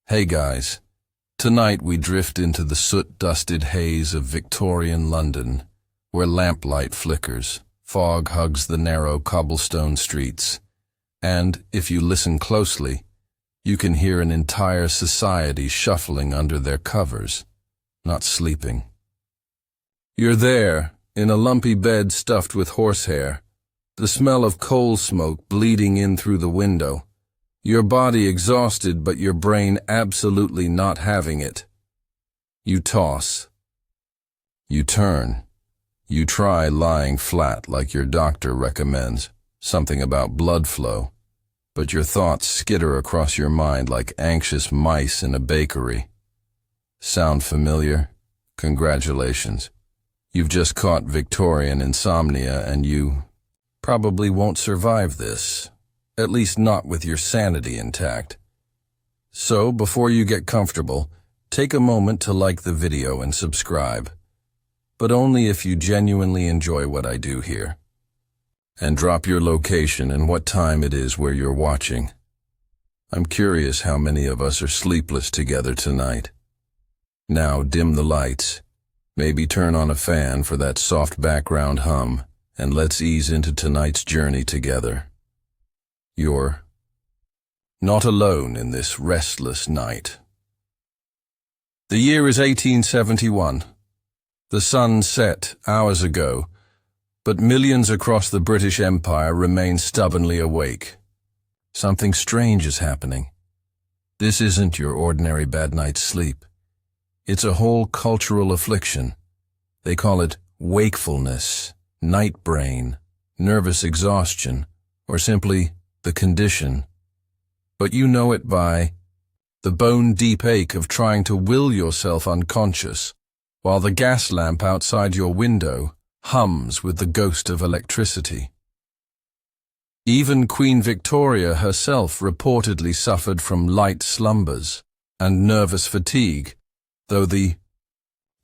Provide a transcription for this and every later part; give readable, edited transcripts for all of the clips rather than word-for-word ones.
Hey guys, tonight we drift into the soot-dusted haze of Victorian London, where lamplight flickers, fog hugs the narrow cobblestone streets, and, if you listen closely, you can hear an entire society shuffling under their covers, not sleeping. You're there, in a lumpy bed stuffed with horsehair, the smell of coal smoke bleeding in through the window. Your body exhausted, but your brain absolutely not having it. You toss. You turn. You try lying flat like your doctor recommends, something about blood flow, but your thoughts skitter across your mind like anxious mice in a bakery. Sound familiar? Congratulations. You've just caught Victorian insomnia and you probably won't survive this. At least not with your sanity intact. So, before you get comfortable, take a moment to like the video and subscribe. But only if you genuinely enjoy what I do here. And drop your location and what time it is where you're watching. I'm curious how many of us are sleepless together tonight. Now dim the lights. Maybe turn on a fan for that soft background hum, and let's ease into tonight's journey together. You're not alone in this restless night. The year is 1871. The sun set hours ago, but millions across the British Empire remain stubbornly awake. Something strange is happening. This isn't your ordinary bad night's sleep. It's a whole cultural affliction. They call it wakefulness, night brain, nervous exhaustion, or simply the condition. But you know it by the bone-deep ache of trying to will yourself unconscious, while the gas lamp outside your window hums with the ghost of electricity. Even Queen Victoria herself reportedly suffered from light slumbers and nervous fatigue, though the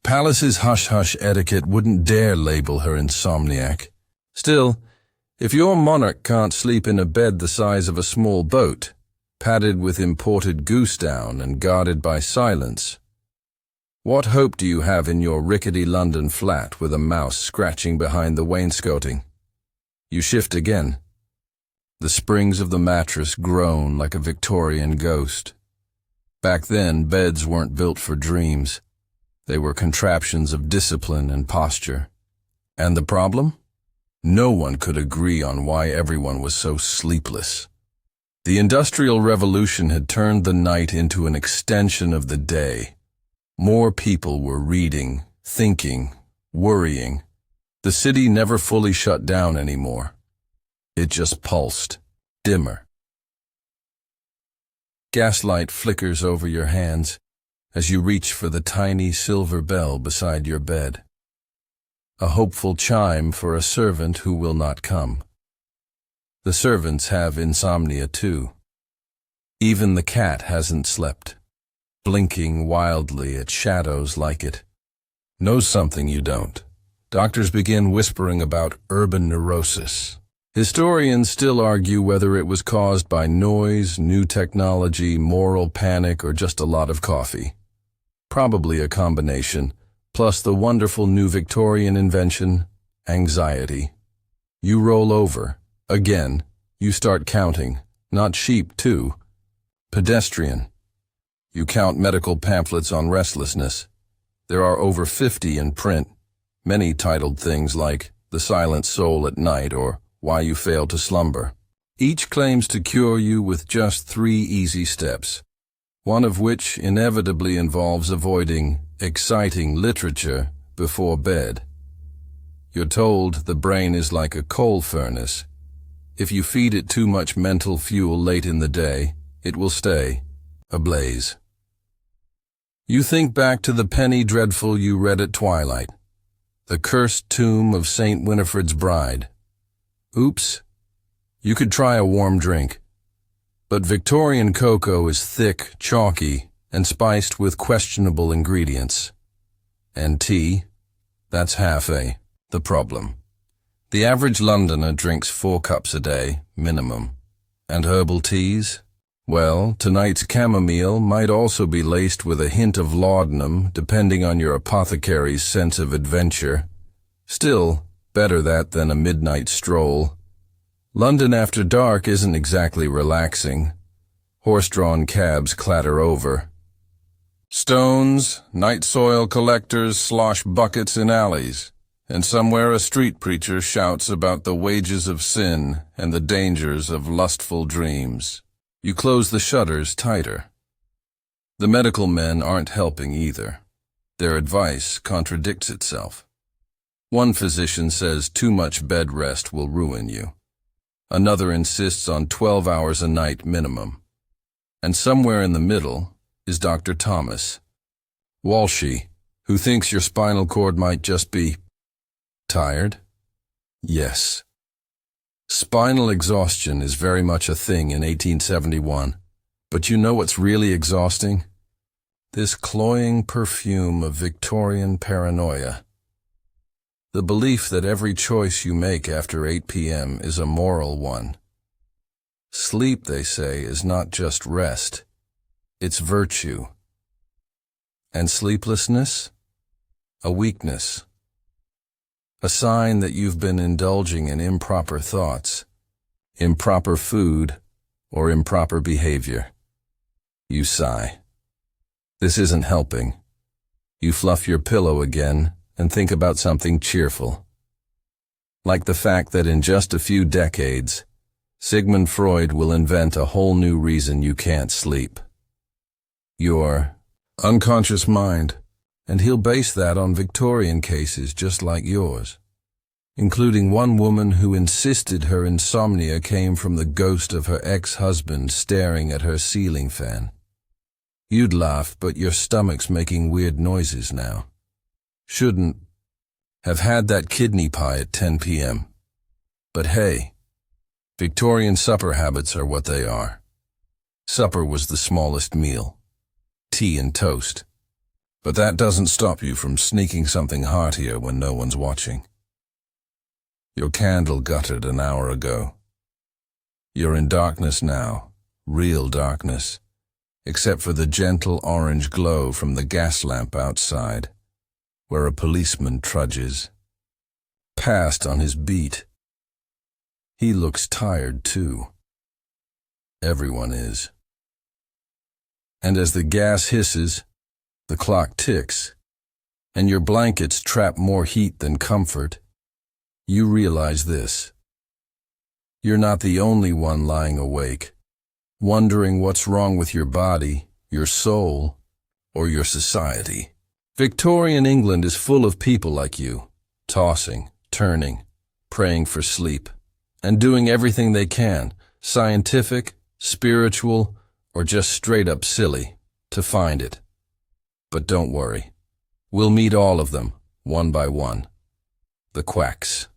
palace's hush-hush etiquette wouldn't dare label her insomniac. Still, if your monarch can't sleep in a bed the size of a small boat, padded with imported goose down and guarded by silence, what hope do you have in your rickety London flat with a mouse scratching behind the wainscoting? You shift again. The springs of the mattress groan like a Victorian ghost. Back then, beds weren't built for dreams. They were contraptions of discipline and posture. And the problem? No one could agree on why everyone was so sleepless. The Industrial Revolution had turned the night into an extension of the day. More people were reading, thinking, worrying. The city never fully shut down anymore. It just pulsed, dimmer. Gaslight flickers over your hands as you reach for the tiny silver bell beside your bed. A hopeful chime for a servant who will not come. The servants have insomnia too. Even the cat hasn't slept, blinking wildly at shadows like it. Knows something you don't. Doctors begin whispering about urban neurosis. Historians still argue whether it was caused by noise, new technology, moral panic, or just a lot of coffee. Probably a combination. Plus the wonderful new Victorian invention, anxiety. You roll over. Again, you start counting. Not sheep, too. Pedestrian. You count medical pamphlets on restlessness. There are over 50 in print, many titled things like The Silent Soul at Night or Why You Fail to Slumber. Each claims to cure you with just 3 easy steps, one of which inevitably involves avoiding exciting literature before bed. You're told the brain is like a coal furnace. If you feed it too much mental fuel late in the day, it will stay ablaze. You think back to the penny dreadful you read at twilight, The Cursed Tomb of St. Winifred's Bride. Oops, you could try a warm drink. But Victorian cocoa is thick, chalky, and spiced with questionable ingredients. And tea, that's half the problem. The average Londoner drinks 4 cups a day, minimum. And herbal teas? Well, tonight's chamomile might also be laced with a hint of laudanum, depending on your apothecary's sense of adventure. Still, better that than a midnight stroll. London after dark isn't exactly relaxing. Horse-drawn cabs clatter over. Stones, night soil collectors slosh buckets in alleys, and somewhere a street preacher shouts about the wages of sin and the dangers of lustful dreams. You close the shutters tighter. The medical men aren't helping either. Their advice contradicts itself. One physician says too much bed rest will ruin you. Another insists on 12 hours a night minimum. And somewhere in the middle is Dr. Thomas, Walshy, who thinks your spinal cord might just be tired? Yes. Spinal exhaustion is very much a thing in 1871, but you know what's really exhausting? This cloying perfume of Victorian paranoia. The belief that every choice you make after 8 p.m. is a moral one. Sleep, they say, is not just rest, it's virtue. And sleeplessness? A weakness. A sign that you've been indulging in improper thoughts, improper food, or improper behavior. You sigh. This isn't helping. You fluff your pillow again and think about something cheerful. Like the fact that in just a few decades, Sigmund Freud will invent a whole new reason you can't sleep. Your unconscious mind. And he'll base that on Victorian cases just like yours, including one woman who insisted her insomnia came from the ghost of her ex-husband staring at her ceiling fan. You'd laugh, but your stomach's making weird noises now. Shouldn't have had that kidney pie at 10 p.m. But hey, Victorian supper habits are what they are. Supper was the smallest meal, tea and toast. But that doesn't stop you from sneaking something heartier when no one's watching. Your candle guttered an hour ago. You're in darkness now, real darkness, except for the gentle orange glow from the gas lamp outside, where a policeman trudges, past on his beat. He looks tired too. Everyone is. And as the gas hisses, the clock ticks, and your blankets trap more heat than comfort, you realize this. You're not the only one lying awake, wondering what's wrong with your body, your soul, or your society. Victorian England is full of people like you, tossing, turning, praying for sleep, and doing everything they can, scientific, spiritual, or just straight up silly, to find it. But don't worry. We'll meet all of them, one by one. The quacks.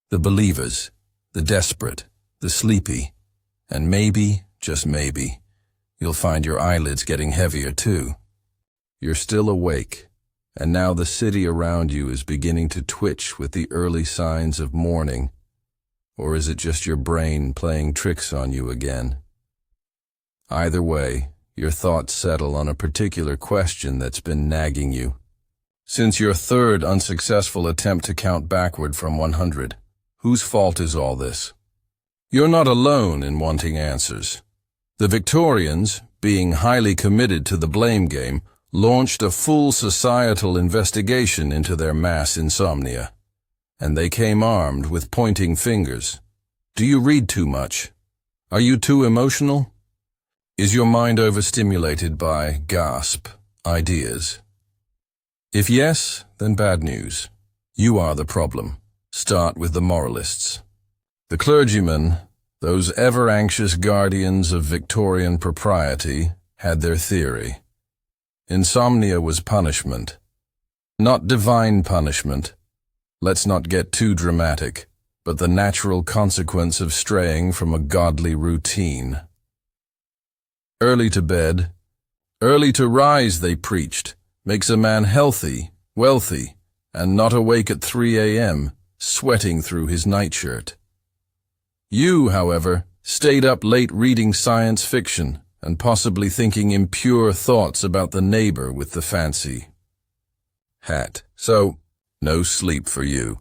The believers, the desperate, the sleepy, and maybe, just maybe, you'll find your eyelids getting heavier too. You're still awake, and now the city around you is beginning to twitch with the early signs of morning. Or is it just your brain playing tricks on you again? Either way, your thoughts settle on a particular question that's been nagging you. Since your third unsuccessful attempt to count backward from 100, whose fault is all this? You're not alone in wanting answers. The Victorians, being highly committed to the blame game, launched a full societal investigation into their mass insomnia. And they came armed with pointing fingers. Do you read too much? Are you too emotional? Is your mind overstimulated by, gasp, ideas? If yes, then bad news. You are the problem. Start with the moralists. The clergymen, those ever-anxious guardians of Victorian propriety, had their theory. Insomnia was punishment. Not divine punishment. Let's not get too dramatic, but the natural consequence of straying from a godly routine. Early to bed, early to rise, they preached, makes a man healthy, wealthy, and not awake at 3 a.m., sweating through his nightshirt. You, however, stayed up late reading science fiction and possibly thinking impure thoughts about the neighbor with the fancy hat. So, no sleep for you.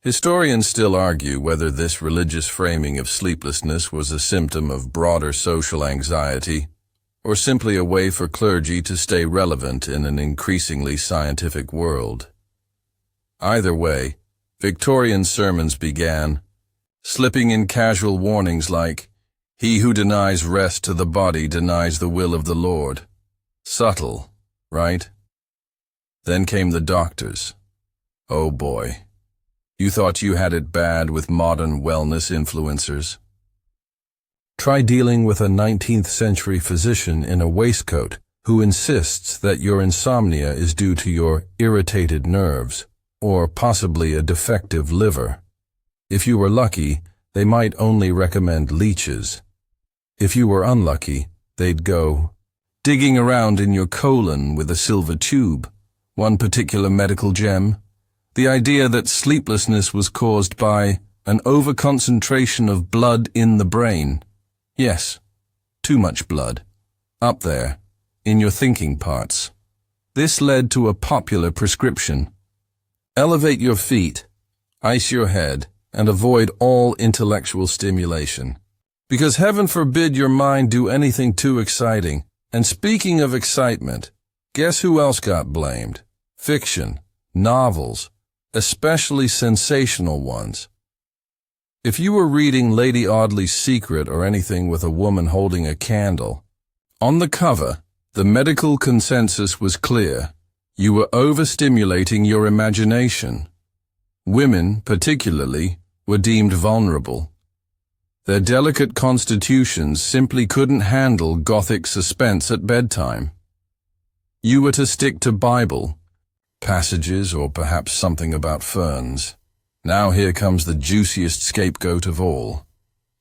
Historians still argue whether this religious framing of sleeplessness was a symptom of broader social anxiety or simply a way for clergy to stay relevant in an increasingly scientific world. Either way, Victorian sermons began, slipping in casual warnings like, "He who denies rest to the body denies the will of the Lord." Subtle, right? Then came the doctors. Oh boy. You thought you had it bad with modern wellness influencers? Try dealing with a 19th century physician in a waistcoat who insists that your insomnia is due to your irritated nerves, or possibly a defective liver. If you were lucky, they might only recommend leeches. If you were unlucky, they'd go digging around in your colon with a silver tube, one particular medical gem. The idea that sleeplessness was caused by an overconcentration of blood in the brain. Yes, too much blood. Up there, in your thinking parts. This led to a popular prescription. Elevate your feet, ice your head, and avoid all intellectual stimulation. Because heaven forbid your mind do anything too exciting. And speaking of excitement, guess who else got blamed? Fiction, novels, especially sensational ones. If you were reading Lady Audley's Secret or anything with a woman holding a candle, on the cover, the medical consensus was clear. You were overstimulating your imagination. Women, particularly, were deemed vulnerable. Their delicate constitutions simply couldn't handle gothic suspense at bedtime. You were to stick to Bible passages or perhaps something about ferns. Now here comes the juiciest scapegoat of all,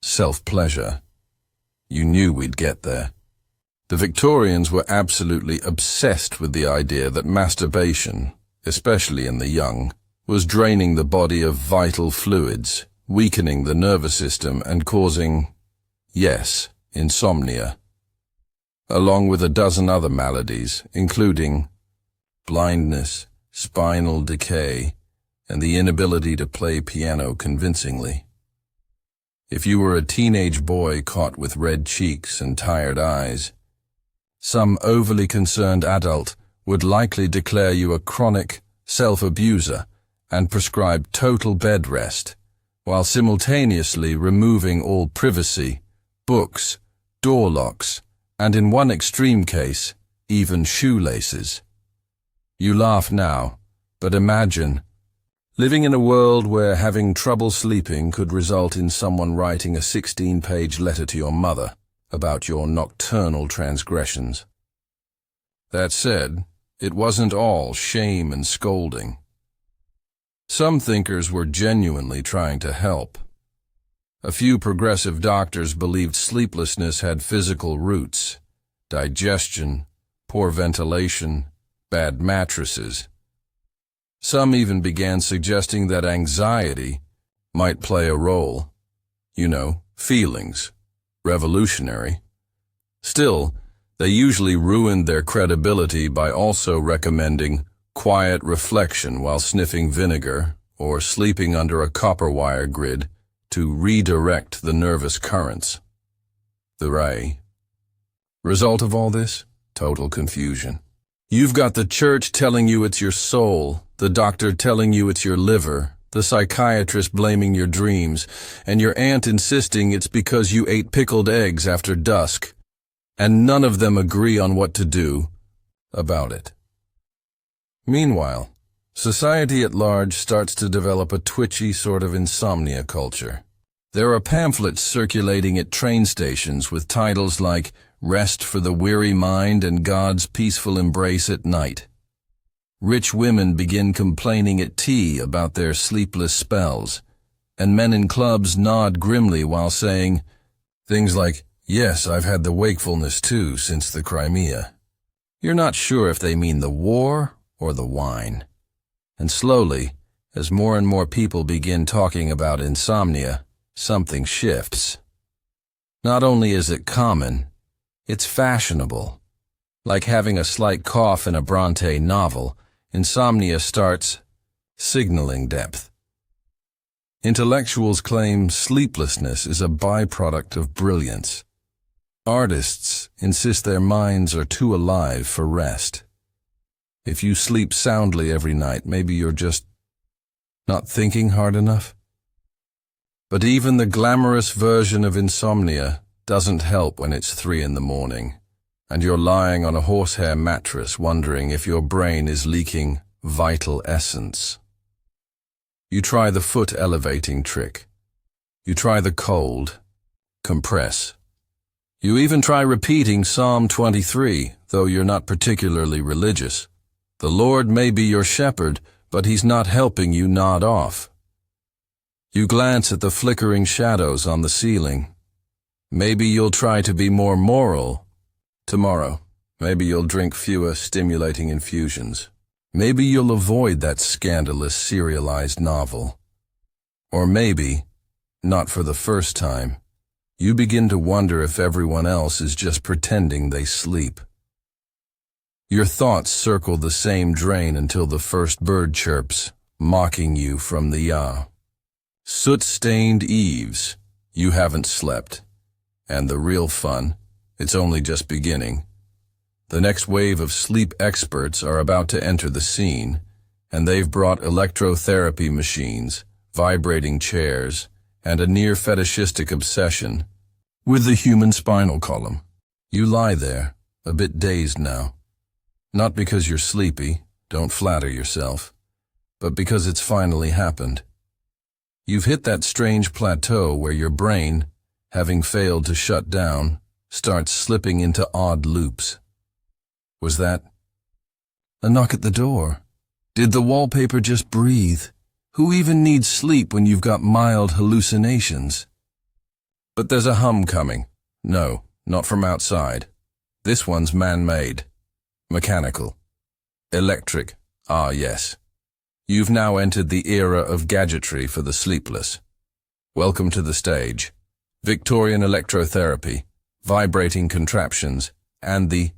self-pleasure. You knew we'd get there. The Victorians were absolutely obsessed with the idea that masturbation, especially in the young, was draining the body of vital fluids, weakening the nervous system and causing, yes, insomnia, along with a dozen other maladies, including blindness, spinal decay, and the inability to play piano convincingly. If you were a teenage boy caught with red cheeks and tired eyes, some overly concerned adult would likely declare you a chronic self-abuser and prescribe total bed rest, while simultaneously removing all privacy, books, door locks, and in one extreme case, even shoelaces. You laugh now, but imagine living in a world where having trouble sleeping could result in someone writing a 16-page letter to your mother about your nocturnal transgressions. That said, it wasn't all shame and scolding. Some thinkers were genuinely trying to help. A few progressive doctors believed sleeplessness had physical roots: digestion, poor ventilation, bad mattresses. Some even began suggesting that anxiety might play a role. You know, feelings. Revolutionary. Still, they usually ruined their credibility by also recommending quiet reflection while sniffing vinegar or sleeping under a copper wire grid to redirect the nervous currents. The result of all this? Total confusion. You've got the church telling you it's your soul, the doctor telling you it's your liver, the psychiatrist blaming your dreams, and your aunt insisting it's because you ate pickled eggs after dusk, and none of them agree on what to do about it. Meanwhile, society at large starts to develop a twitchy sort of insomnia culture. There are pamphlets circulating at train stations with titles like "Rest for the Weary Mind" and "God's Peaceful Embrace at Night." Rich women begin complaining at tea about their sleepless spells, and men in clubs nod grimly while saying things like, "Yes, I've had the wakefulness too since the Crimea." You're not sure if they mean the war or the wine. And slowly, as more and more people begin talking about insomnia, something shifts. Not only is it common, it's fashionable. Like having a slight cough in a Bronte novel, insomnia starts signaling depth. Intellectuals claim sleeplessness is a byproduct of brilliance. Artists insist their minds are too alive for rest. If you sleep soundly every night, maybe you're just not thinking hard enough. But even the glamorous version of insomnia doesn't help when it's 3 in the morning, and you're lying on a horsehair mattress wondering if your brain is leaking vital essence. You try the foot elevating trick. You try the cold, compress. You even try repeating Psalm 23, though you're not particularly religious. The Lord may be your shepherd, but he's not helping you nod off. You glance at the flickering shadows on the ceiling. Maybe you'll try to be more moral tomorrow. Maybe you'll drink fewer stimulating infusions. Maybe you'll avoid that scandalous serialized novel. Or maybe, not for the first time, you begin to wonder if everyone else is just pretending they sleep. Your thoughts circle the same drain until the first bird chirps, mocking you from the soot-stained eaves. You haven't slept. And the real fun, it's only just beginning. The next wave of sleep experts are about to enter the scene, and they've brought electrotherapy machines, vibrating chairs, and a near fetishistic obsession with the human spinal column. You lie there, a bit dazed now. Not because you're sleepy, don't flatter yourself, but because it's finally happened. You've hit that strange plateau where your brain, having failed to shut down, starts slipping into odd loops. Was that a knock at the door? Did the wallpaper just breathe? Who even needs sleep when you've got mild hallucinations? But there's a hum coming. No, not from outside. This one's man-made. Mechanical. Electric. Ah, yes. You've now entered the era of gadgetry for the sleepless. Welcome to the stage. Victorian electrotherapy, vibrating contraptions, and the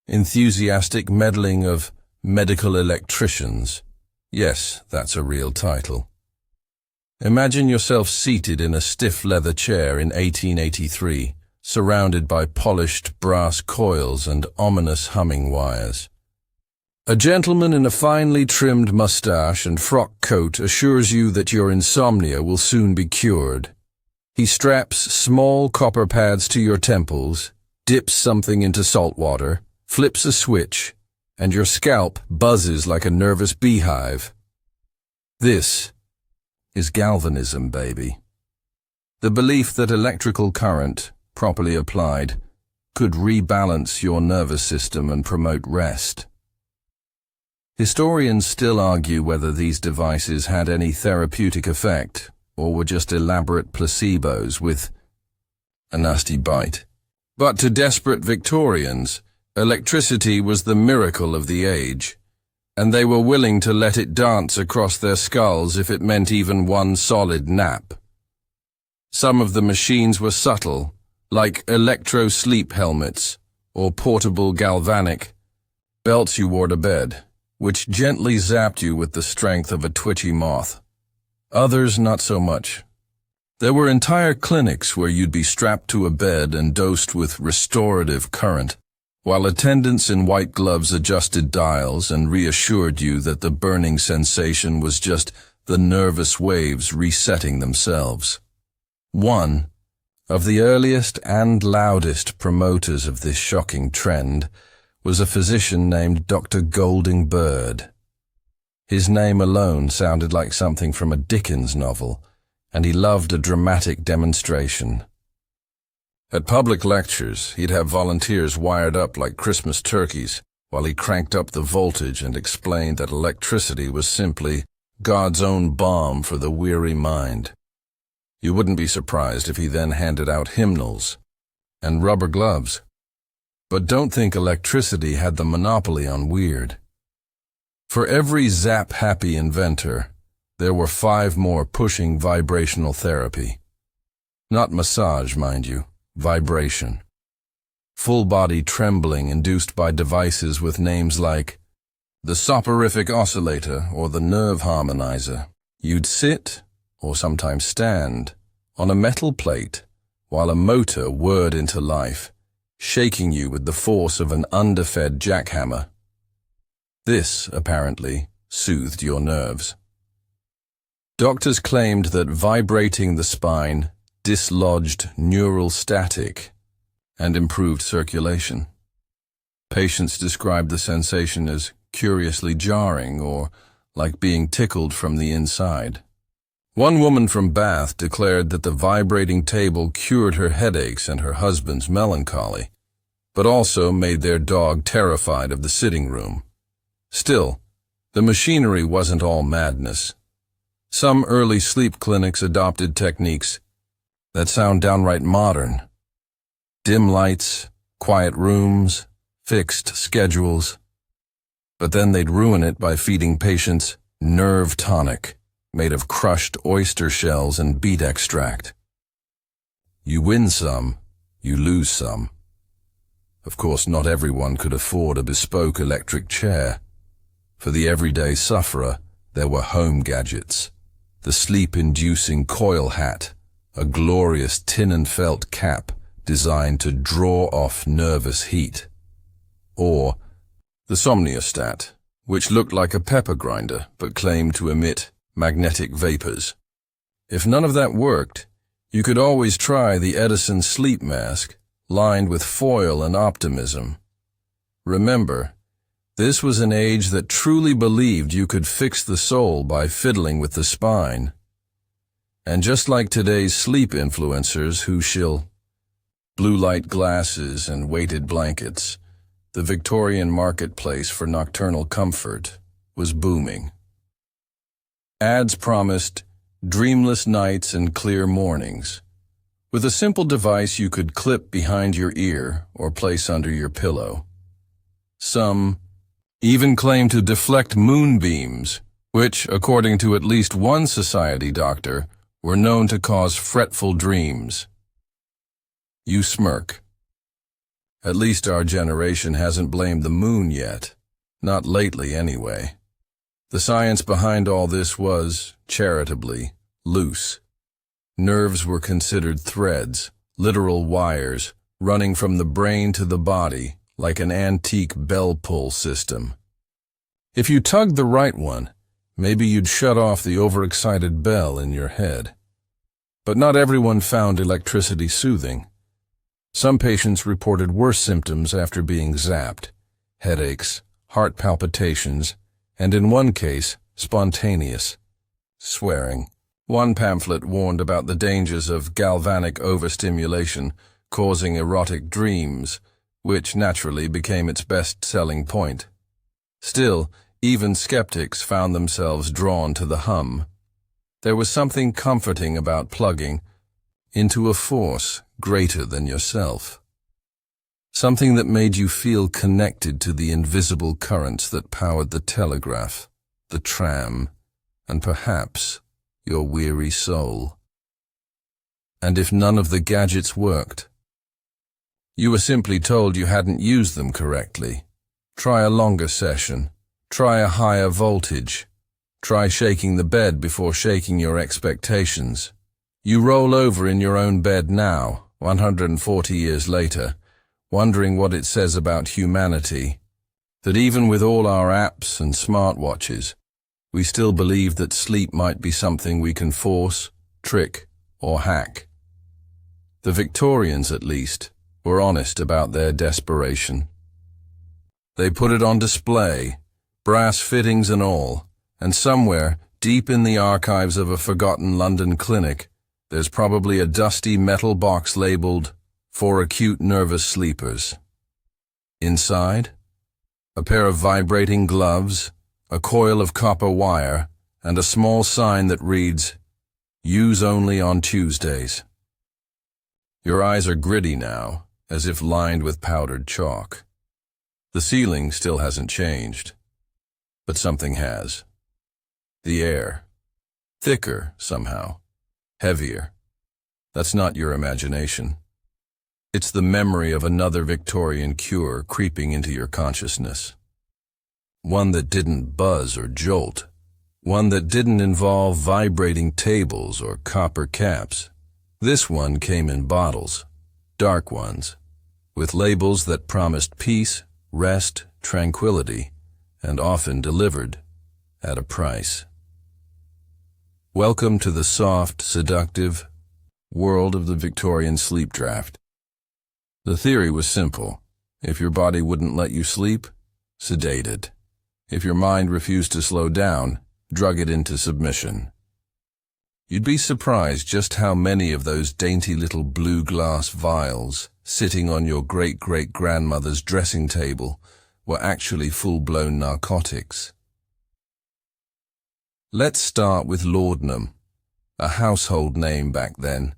enthusiastic meddling of medical electricians. Yes, that's a real title. Imagine yourself seated in a stiff leather chair in 1883, surrounded by polished brass coils and ominous humming wires. A gentleman in a finely trimmed mustache and frock coat assures you that your insomnia will soon be cured. He straps small copper pads to your temples, dips something into salt water, flips a switch, and your scalp buzzes like a nervous beehive. This is galvanism, baby. The belief that electrical current, properly applied, could rebalance your nervous system and promote rest. Historians still argue whether these devices had any therapeutic effect or were just elaborate placebos with a nasty bite. But to desperate Victorians, electricity was the miracle of the age, and they were willing to let it dance across their skulls if it meant even one solid nap. Some of the machines were subtle, like electro-sleep helmets or portable galvanic belts you wore to bed, which gently zapped you with the strength of a twitchy moth. Others not so much. There were entire clinics where you'd be strapped to a bed and dosed with restorative current, while attendants in white gloves adjusted dials and reassured you that the burning sensation was just the nervous waves resetting themselves. One of the earliest and loudest promoters of this shocking trend was a physician named Dr. Golding Bird. His name alone sounded like something from a Dickens novel, and he loved a dramatic demonstration. At public lectures, he'd have volunteers wired up like Christmas turkeys, while he cranked up the voltage and explained that electricity was simply God's own balm for the weary mind. You wouldn't be surprised if he then handed out hymnals and rubber gloves. But don't think electricity had the monopoly on weird. For every zap-happy inventor, there were 5 more pushing vibrational therapy. Not massage, mind you, vibration. Full body trembling induced by devices with names like the soporific oscillator or the nerve harmonizer. You'd sit, or sometimes stand, on a metal plate while a motor whirred into life, shaking you with the force of an underfed jackhammer. This, apparently, soothed your nerves. Doctors claimed that vibrating the spine dislodged neural static and improved circulation. Patients described the sensation as curiously jarring or like being tickled from the inside. One woman from Bath declared that the vibrating table cured her headaches and her husband's melancholy, but also made their dog terrified of the sitting room. Still, the machinery wasn't all madness. Some early sleep clinics adopted techniques that sound downright modern. Dim lights, quiet rooms, fixed schedules. But then they'd ruin it by feeding patients nerve tonic, made of crushed oyster shells and beet extract. You win some, you lose some. Of course, not everyone could afford a bespoke electric chair. For the everyday sufferer, there were home gadgets. The sleep-inducing coil hat, a glorious tin and felt cap designed to draw off nervous heat. Or the somniostat, which looked like a pepper grinder but claimed to emit magnetic vapors. If none of that worked, you could always try the Edison sleep mask, lined with foil and optimism. Remember, this was an age that truly believed you could fix the soul by fiddling with the spine. And just like today's sleep influencers who shill blue light glasses and weighted blankets, the Victorian marketplace for nocturnal comfort was booming. Ads promised dreamless nights and clear mornings. With a simple device you could clip behind your ear or place under your pillow. Some even claim to deflect moonbeams, which, according to at least one society doctor, were known to cause fretful dreams. You smirk. At least our generation hasn't blamed the moon yet. Not lately, anyway. The science behind all this was, charitably, loose. Nerves were considered threads, literal wires, running from the brain to the body, like an antique bell-pull system. If you tugged the right one, maybe you'd shut off the overexcited bell in your head. But not everyone found electricity soothing. Some patients reported worse symptoms after being zapped: headaches, heart palpitations, and in one case, spontaneous swearing. One pamphlet warned about the dangers of galvanic overstimulation causing erotic dreams, which naturally became its best-selling point. Still, even skeptics found themselves drawn to the hum. There was something comforting about plugging into a force greater than yourself. Something that made you feel connected to the invisible currents that powered the telegraph, the tram, and perhaps your weary soul. And if none of the gadgets worked, you were simply told you hadn't used them correctly. Try a longer session. Try a higher voltage. Try shaking the bed before shaking your expectations. You roll over in your own bed now, 140 years later, wondering what it says about humanity, that even with all our apps and smartwatches, we still believe that sleep might be something we can force, trick, or hack. The Victorians, at least, were honest about their desperation. They put it on display, brass fittings and all, and somewhere, deep in the archives of a forgotten London clinic, there's probably a dusty metal box labeled, "For acute nervous sleepers." Inside, a pair of vibrating gloves, a coil of copper wire, and a small sign that reads, "Use only on Tuesdays." Your eyes are gritty now, as if lined with powdered chalk. The ceiling still hasn't changed, but something has. The air. Thicker, somehow. Heavier. That's not your imagination. It's the memory of another Victorian cure creeping into your consciousness. One that didn't buzz or jolt. One that didn't involve vibrating tables or copper caps. This one came in bottles, dark ones, with labels that promised peace, rest, tranquility, and often delivered at a price. Welcome to the soft, seductive world of the Victorian sleep draft. The theory was simple. If your body wouldn't let you sleep, sedate it. If your mind refused to slow down, drug it into submission. You'd be surprised just how many of those dainty little blue glass vials sitting on your great-great-grandmother's dressing table were actually full-blown narcotics. Let's start with laudanum, a household name back then,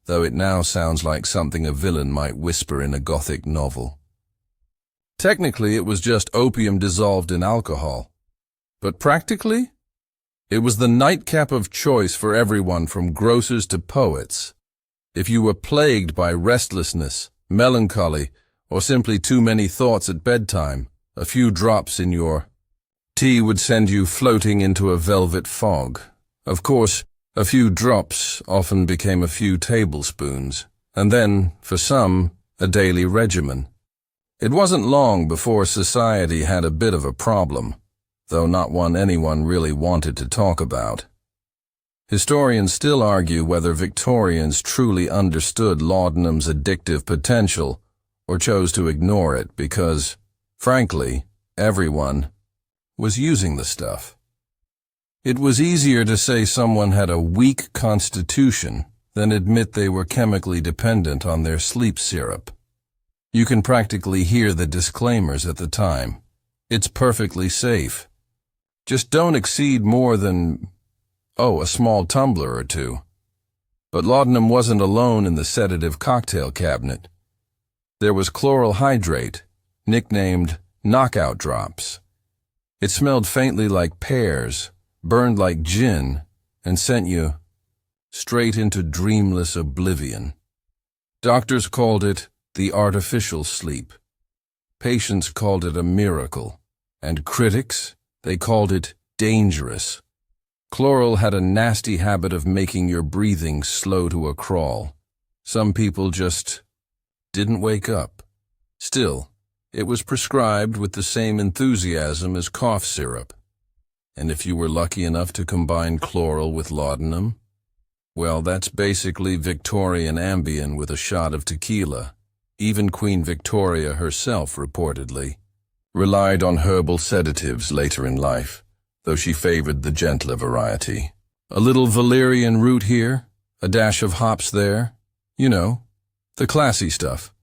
though it now sounds like something a villain might whisper in a Gothic novel. Technically, it was just opium dissolved in alcohol. But practically, it was the nightcap of choice for everyone from grocers to poets. If you were plagued by restlessness, melancholy, or simply too many thoughts at bedtime, a few drops in your tea would send you floating into a velvet fog. Of course, a few drops often became a few tablespoons, and then, for some, a daily regimen. It wasn't long before society had a bit of a problem, though not one anyone really wanted to talk about. Historians still argue whether Victorians truly understood laudanum's addictive potential or chose to ignore it because, frankly, everyone was using the stuff. It was easier to say someone had a weak constitution than admit they were chemically dependent on their sleep syrup. You can practically hear the disclaimers at the time. It's perfectly safe. Just don't exceed more than, a small tumbler or two. But laudanum wasn't alone in the sedative cocktail cabinet. There was chloral hydrate, nicknamed knockout drops. It smelled faintly like pears, burned like gin, and sent you straight into dreamless oblivion. Doctors called it the artificial sleep. Patients called it a miracle. And critics, they called it dangerous. Chloral had a nasty habit of making your breathing slow to a crawl. Some people just didn't wake up. Still, it was prescribed with the same enthusiasm as cough syrup. And if you were lucky enough to combine chloral with laudanum, well, that's basically Victorian Ambien with a shot of tequila. Even Queen Victoria herself, reportedly, relied on herbal sedatives later in life, though she favored the gentler variety. A little valerian root here, a dash of hops there, the classy stuff.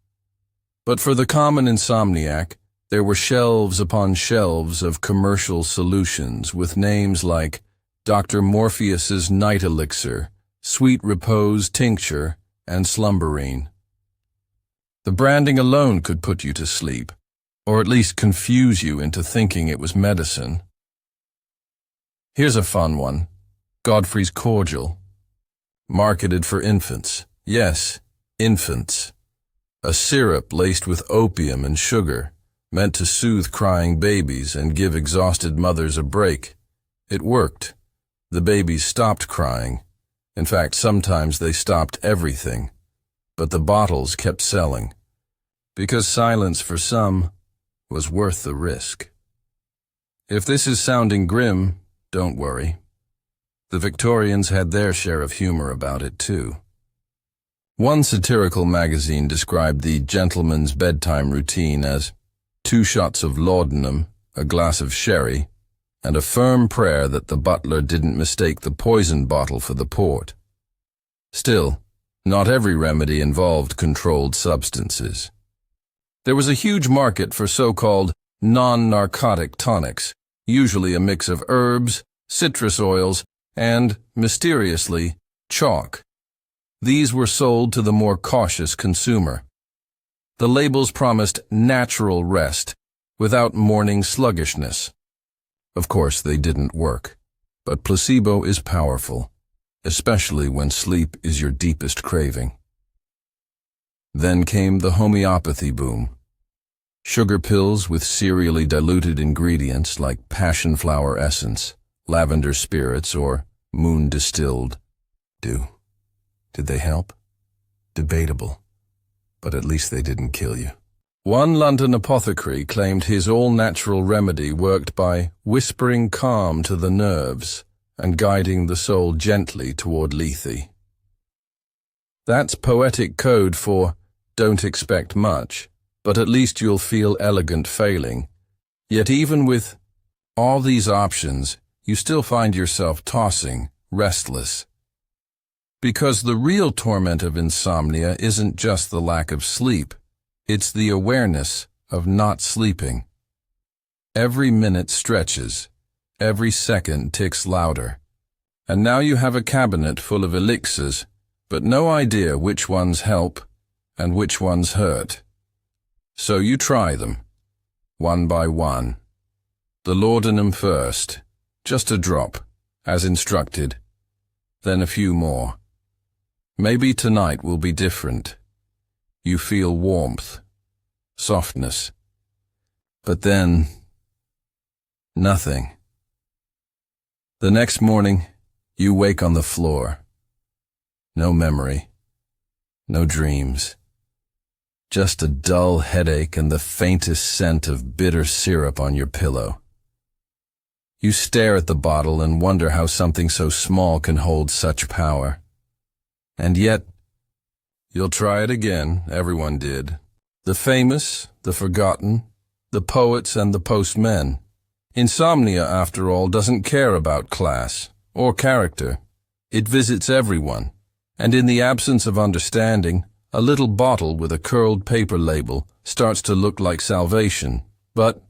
But for the common insomniac, there were shelves upon shelves of commercial solutions with names like Dr. Morpheus's Night Elixir, Sweet Repose Tincture, and Slumberine. The branding alone could put you to sleep, or at least confuse you into thinking it was medicine. Here's a fun one. Godfrey's Cordial. Marketed for infants. Yes, infants. A syrup laced with opium and sugar, meant to soothe crying babies and give exhausted mothers a break. It worked. The babies stopped crying. In fact, sometimes they stopped everything. But the bottles kept selling, because silence for some was worth the risk. If this is sounding grim, don't worry. The Victorians had their share of humor about it too. One satirical magazine described the gentleman's bedtime routine as 2 shots of laudanum, a glass of sherry, and a firm prayer that the butler didn't mistake the poison bottle for the port. Still, not every remedy involved controlled substances. There was a huge market for so-called non-narcotic tonics, usually a mix of herbs, citrus oils, and, mysteriously, chalk. These were sold to the more cautious consumer. The labels promised natural rest, without morning sluggishness. Of course, they didn't work, but placebo is powerful, especially when sleep is your deepest craving. Then came the homeopathy boom. Sugar pills with serially diluted ingredients like passion flower essence, lavender spirits, or moon distilled. Did they help? Debatable, but at least they didn't kill you. One London apothecary claimed his all-natural remedy worked by whispering calm to the nerves and guiding the soul gently toward lethe. That's poetic code for don't expect much, but at least you'll feel elegant failing. Yet even with all these options, you still find yourself tossing, restless. Because the real torment of insomnia isn't just the lack of sleep, it's the awareness of not sleeping. Every minute stretches, every second ticks louder, and now you have a cabinet full of elixirs, but no idea which ones help and which ones hurt. So you try them, one by one. The laudanum first, just a drop, as instructed, then a few more. Maybe tonight will be different. You feel warmth, softness. But then, nothing. The next morning, you wake on the floor. No memory, no dreams. Just a dull headache and the faintest scent of bitter syrup on your pillow. You stare at the bottle and wonder how something so small can hold such power. And yet, you'll try it again, everyone did. The famous, the forgotten, the poets and the postmen. Insomnia, after all, doesn't care about class or character. It visits everyone, and in the absence of understanding, a little bottle with a curled paper label starts to look like salvation. But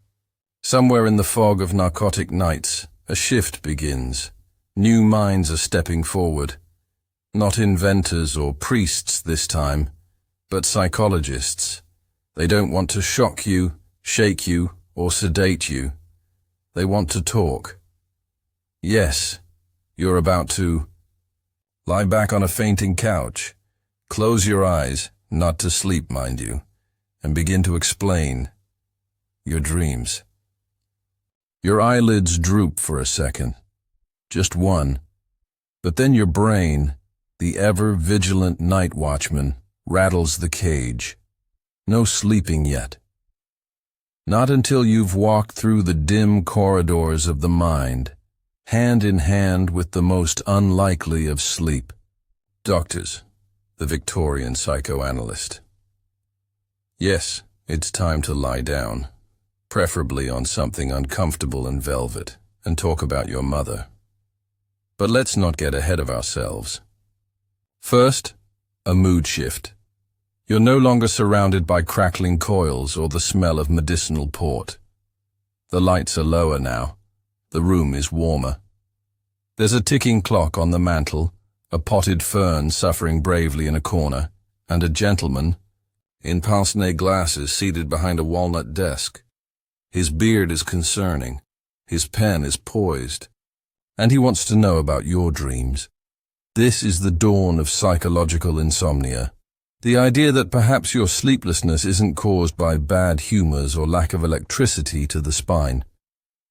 somewhere in the fog of narcotic nights, a shift begins. New minds are stepping forward. Not inventors or priests this time, but psychologists. They don't want to shock you, shake you, or sedate you. They want to talk. Yes, you're about to lie back on a fainting couch, close your eyes, not to sleep, mind you, and begin to explain your dreams. Your eyelids droop for a second, just one, but then your brain, the ever-vigilant night watchman, rattles the cage. No sleeping yet. Not until you've walked through the dim corridors of the mind, hand in hand with the most unlikely of sleep. Doctors, the Victorian psychoanalyst. Yes, it's time to lie down, preferably on something uncomfortable and velvet, and talk about your mother. But let's not get ahead of ourselves. First, a mood shift. You're no longer surrounded by crackling coils or the smell of medicinal port. The lights are lower now. The room is warmer. There's a ticking clock on the mantel, a potted fern suffering bravely in a corner, and a gentleman, in pince-nez glasses, seated behind a walnut desk. His beard is concerning. His pen is poised. And he wants to know about your dreams. This is the dawn of psychological insomnia. The idea that perhaps your sleeplessness isn't caused by bad humors or lack of electricity to the spine,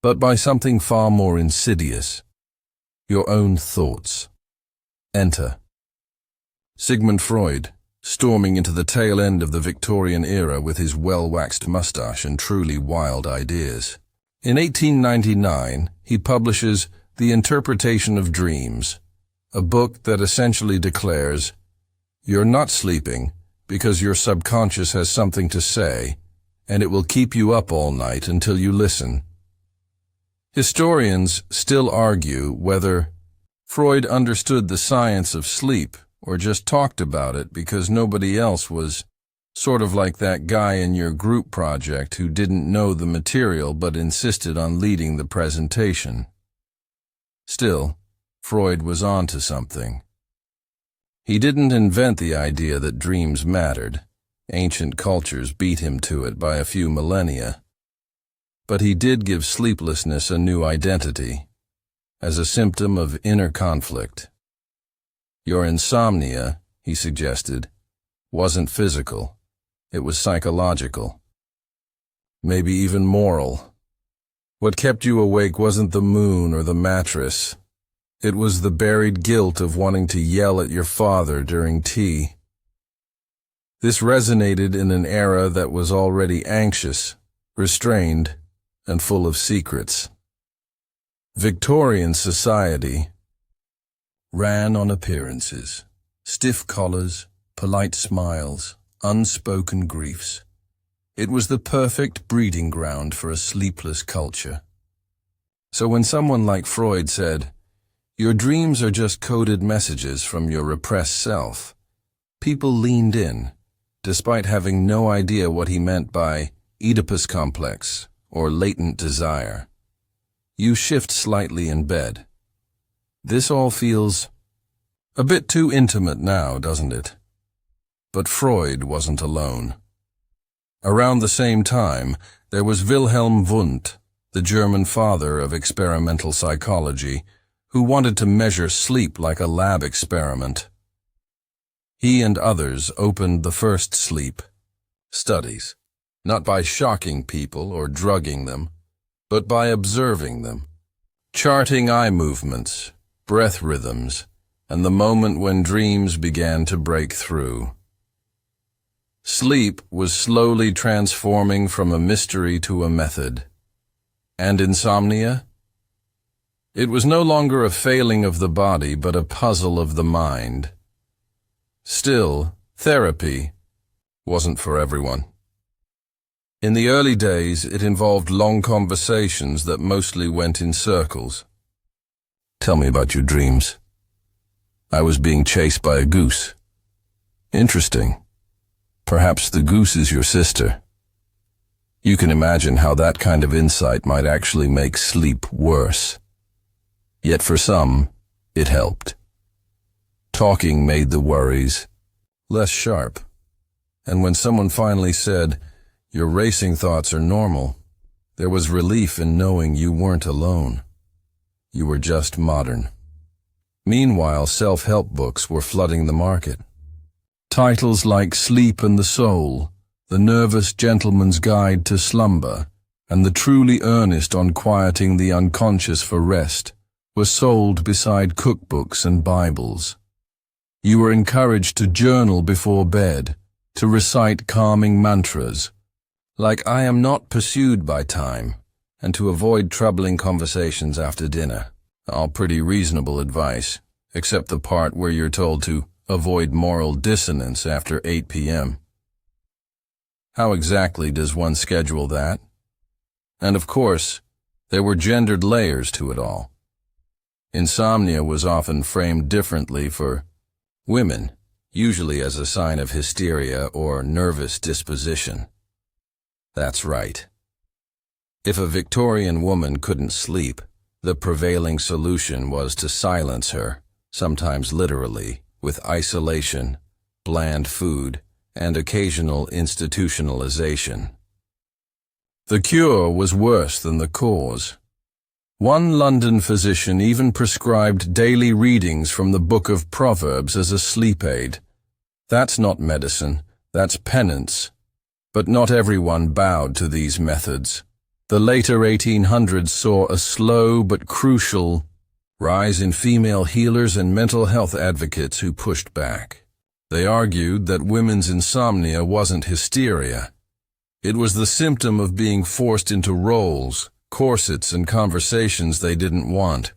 but by something far more insidious. Your own thoughts. Enter Sigmund Freud, storming into the tail end of the Victorian era with his well-waxed mustache and truly wild ideas. In 1899, he publishes The Interpretation of Dreams, a book that essentially declares, you're not sleeping because your subconscious has something to say, and it will keep you up all night until you listen. Historians still argue whether Freud understood the science of sleep or just talked about it because nobody else was, sort of like that guy in your group project who didn't know the material but insisted on leading the presentation. Still, Freud was onto something. He didn't invent the idea that dreams mattered. Ancient cultures beat him to it by a few millennia. But he did give sleeplessness a new identity, as a symptom of inner conflict. Your insomnia, he suggested, wasn't physical. It was psychological. Maybe even moral. What kept you awake wasn't the moon or the mattress. It was the buried guilt of wanting to yell at your father during tea. This resonated in an era that was already anxious, restrained, and full of secrets. Victorian society ran on appearances, stiff collars, polite smiles, unspoken griefs. It was the perfect breeding ground for a sleepless culture. So when someone like Freud said, "Your dreams are just coded messages from your repressed self," people leaned in, despite having no idea what he meant by Oedipus complex or latent desire. You shift slightly in bed. This all feels a bit too intimate now, doesn't it? But Freud wasn't alone. Around the same time, there was Wilhelm Wundt, the German father of experimental psychology, who wanted to measure sleep like a lab experiment. He and others opened the first sleep studies, not by shocking people or drugging them, but by observing them, charting eye movements, breath rhythms, and the moment when dreams began to break through. Sleep was slowly transforming from a mystery to a method. And insomnia? It was no longer a failing of the body, but a puzzle of the mind. Still, therapy wasn't for everyone. In the early days, it involved long conversations that mostly went in circles. "Tell me about your dreams." "I was being chased by a goose." "Interesting. Perhaps the goose is your sister." You can imagine how that kind of insight might actually make sleep worse. Yet for some, it helped. Talking made the worries less sharp. And when someone finally said, "Your racing thoughts are normal," there was relief in knowing you weren't alone. You were just modern. Meanwhile, self-help books were flooding the market. Titles like Sleep and the Soul, The Nervous Gentleman's Guide to Slumber, and The Truly Earnest on Quieting the Unconscious for Rest were sold beside cookbooks and Bibles. You were encouraged to journal before bed, to recite calming mantras, like "I am not pursued by time," and to avoid troubling conversations after dinner. All pretty reasonable advice, except the part where you're told to avoid moral dissonance after 8 p.m. How exactly does one schedule that? And of course, there were gendered layers to it all. Insomnia was often framed differently for women, usually as a sign of hysteria or nervous disposition. That's right. If a Victorian woman couldn't sleep, the prevailing solution was to silence her, sometimes literally, with isolation, bland food, and occasional institutionalization. The cure was worse than the cause. One London physician even prescribed daily readings from the Book of Proverbs as a sleep aid. That's not medicine, that's penance. But not everyone bowed to these methods. The later 1800s saw a slow but crucial rise in female healers and mental health advocates who pushed back. They argued that women's insomnia wasn't hysteria. It was the symptom of being forced into roles, corsets, and conversations they didn't want.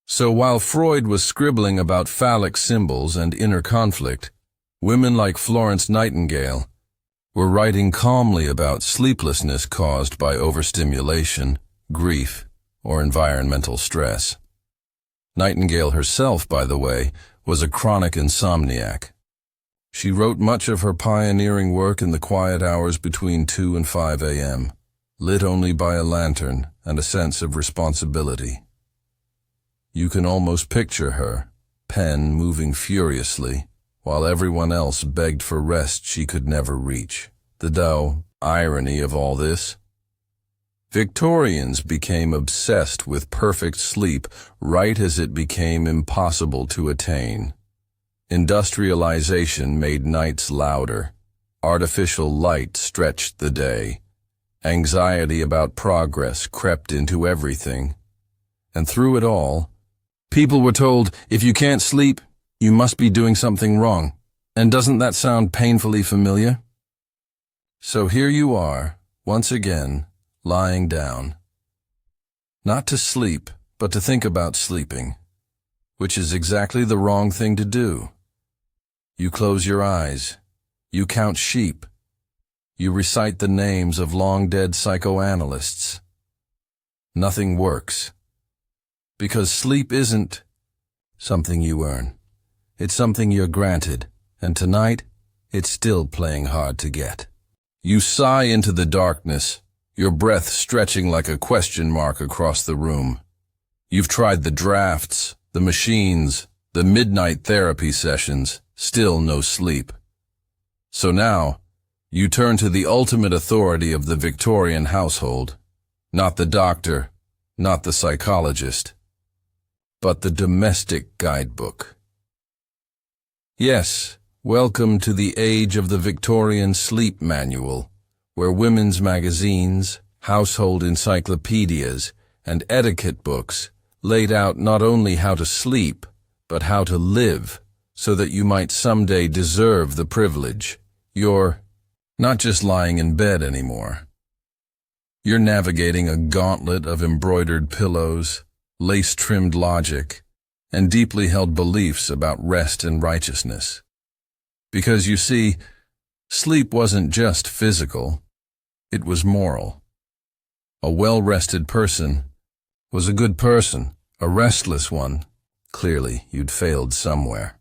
So while Freud was scribbling about phallic symbols and inner conflict, women like Florence Nightingale were writing calmly about sleeplessness caused by overstimulation, grief, or environmental stress. Nightingale herself, by the way, was a chronic insomniac. She wrote much of her pioneering work in the quiet hours between 2 and 5 a.m., lit only by a lantern and a sense of responsibility. You can almost picture her, pen moving furiously, while everyone else begged for rest she could never reach. The dull irony of all this? Victorians became obsessed with perfect sleep right as it became impossible to attain. Industrialization made nights louder. Artificial light stretched the day. Anxiety about progress crept into everything. And through it all, people were told, if you can't sleep, you must be doing something wrong. And doesn't that sound painfully familiar? So here you are, once again, lying down. Not to sleep, but to think about sleeping, which is exactly the wrong thing to do. You close your eyes. You count sheep. You recite the names of long-dead psychoanalysts. Nothing works. Because sleep isn't something you earn. It's something you're granted, and tonight, it's still playing hard to get. You sigh into the darkness, your breath stretching like a question mark across the room. You've tried the drafts, the machines, the midnight therapy sessions, still no sleep. So now, you turn to the ultimate authority of the Victorian household, not the doctor, not the psychologist, but the domestic guidebook. Yes, welcome to the age of the Victorian sleep manual, where women's magazines, household encyclopedias, and etiquette books laid out not only how to sleep, but how to live, so that you might someday deserve the privilege. You're not just lying in bed anymore. You're navigating a gauntlet of embroidered pillows, lace-trimmed logic, and deeply held beliefs about rest and righteousness. Because you see, sleep wasn't just physical, it was moral. A well-rested person was a good person. A restless one, clearly you'd failed somewhere.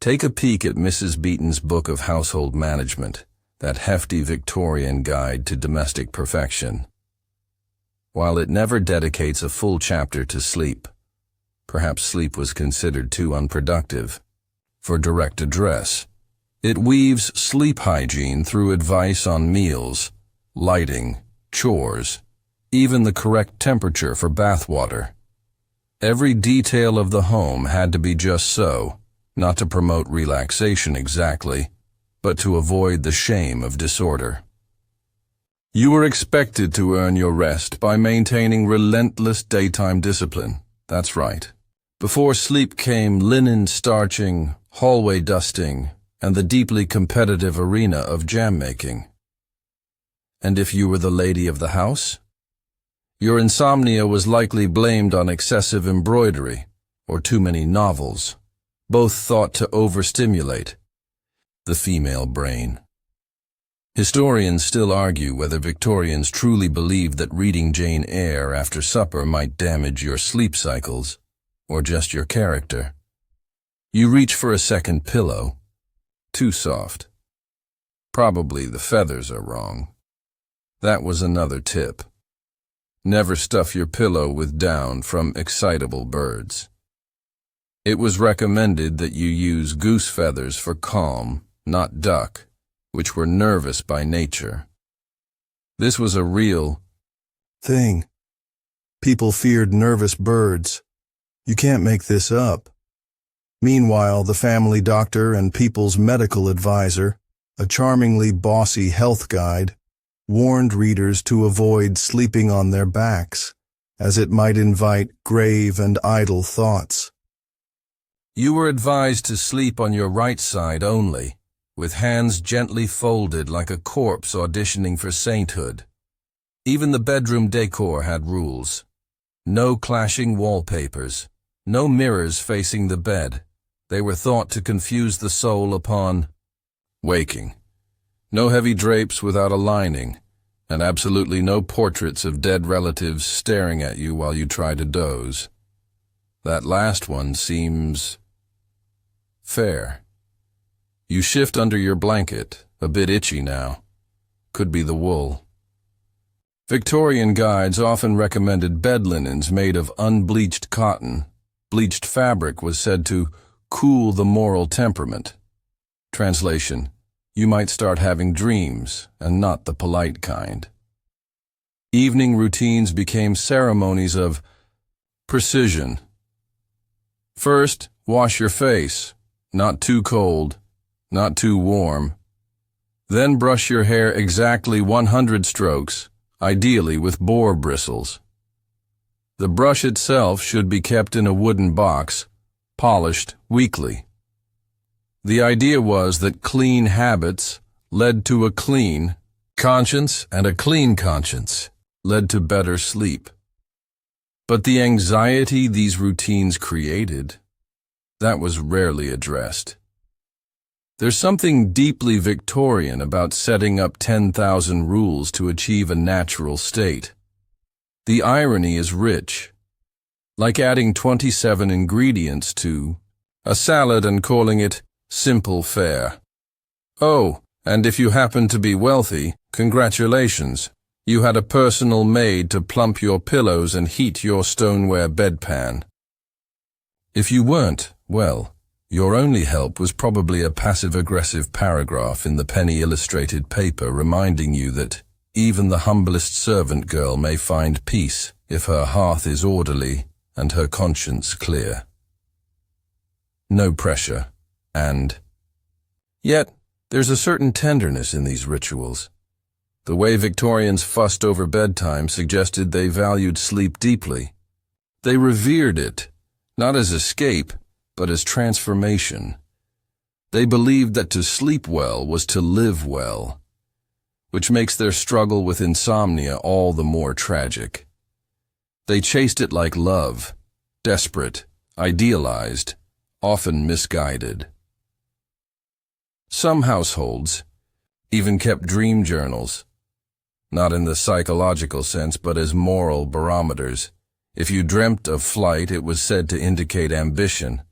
Take a peek at Mrs. Beeton's Book of Household Management, that hefty Victorian guide to domestic perfection. While it never dedicates a full chapter to sleep, perhaps sleep was considered too unproductive for direct address, it weaves sleep hygiene through advice on meals, lighting, chores, even the correct temperature for bath water. Every detail of the home had to be just so, not to promote relaxation exactly, but to avoid the shame of disorder. You were expected to earn your rest by maintaining relentless daytime discipline. That's right. Before sleep came linen starching, hallway dusting, and the deeply competitive arena of jam making. And if you were the lady of the house, your insomnia was likely blamed on excessive embroidery or too many novels, both thought to overstimulate the female brain. Historians still argue whether Victorians truly believed that reading Jane Eyre after supper might damage your sleep cycles, or just your character. You reach for a second pillow. Too soft. Probably the feathers are wrong. That was another tip. Never stuff your pillow with down from excitable birds. It was recommended that you use goose feathers for calm, not duck, which were nervous by nature. This was a real thing. People feared nervous birds. You can't make this up. Meanwhile, the family doctor and people's medical advisor, a charmingly bossy health guide, warned readers to avoid sleeping on their backs, as it might invite grave and idle thoughts. You were advised to sleep on your right side only, with hands gently folded like a corpse auditioning for sainthood. Even the bedroom decor had rules. No clashing wallpapers, no mirrors facing the bed. They were thought to confuse the soul upon waking. No heavy drapes without a lining, and absolutely no portraits of dead relatives staring at you while you try to doze. That last one seems fair. You shift under your blanket, a bit itchy now. Could be the wool. Victorian guides often recommended bed linens made of unbleached cotton. Bleached fabric was said to cool the moral temperament. Translation: you might start having dreams, and not the polite kind. Evening routines became ceremonies of precision. First, wash your face, not too cold, not too warm. Then brush your hair exactly 100 strokes, ideally with boar bristles. The brush itself should be kept in a wooden box, polished weekly. The idea was that clean habits led to a clean conscience, and a clean conscience led to better sleep. But the anxiety these routines created, that was rarely addressed. There's something deeply Victorian about setting up 10,000 rules to achieve a natural state. The irony is rich, like adding 27 ingredients to a salad and calling it simple fare. Oh, and if you happen to be wealthy, congratulations. You had a personal maid to plump your pillows and heat your stoneware bedpan. If you weren't, well, your only help was probably a passive-aggressive paragraph in the penny-illustrated paper reminding you that even the humblest servant girl may find peace if her hearth is orderly and her conscience clear. No pressure, and yet there's a certain tenderness in these rituals. The way Victorians fussed over bedtime suggested they valued sleep deeply. They revered it, not as escape, but as transformation. They believed that to sleep well was to live well, which makes their struggle with insomnia all the more tragic. They chased it like love, desperate, idealized, often misguided. Some households even kept dream journals, not in the psychological sense but as moral barometers. If you dreamt of flight, it was said to indicate ambition,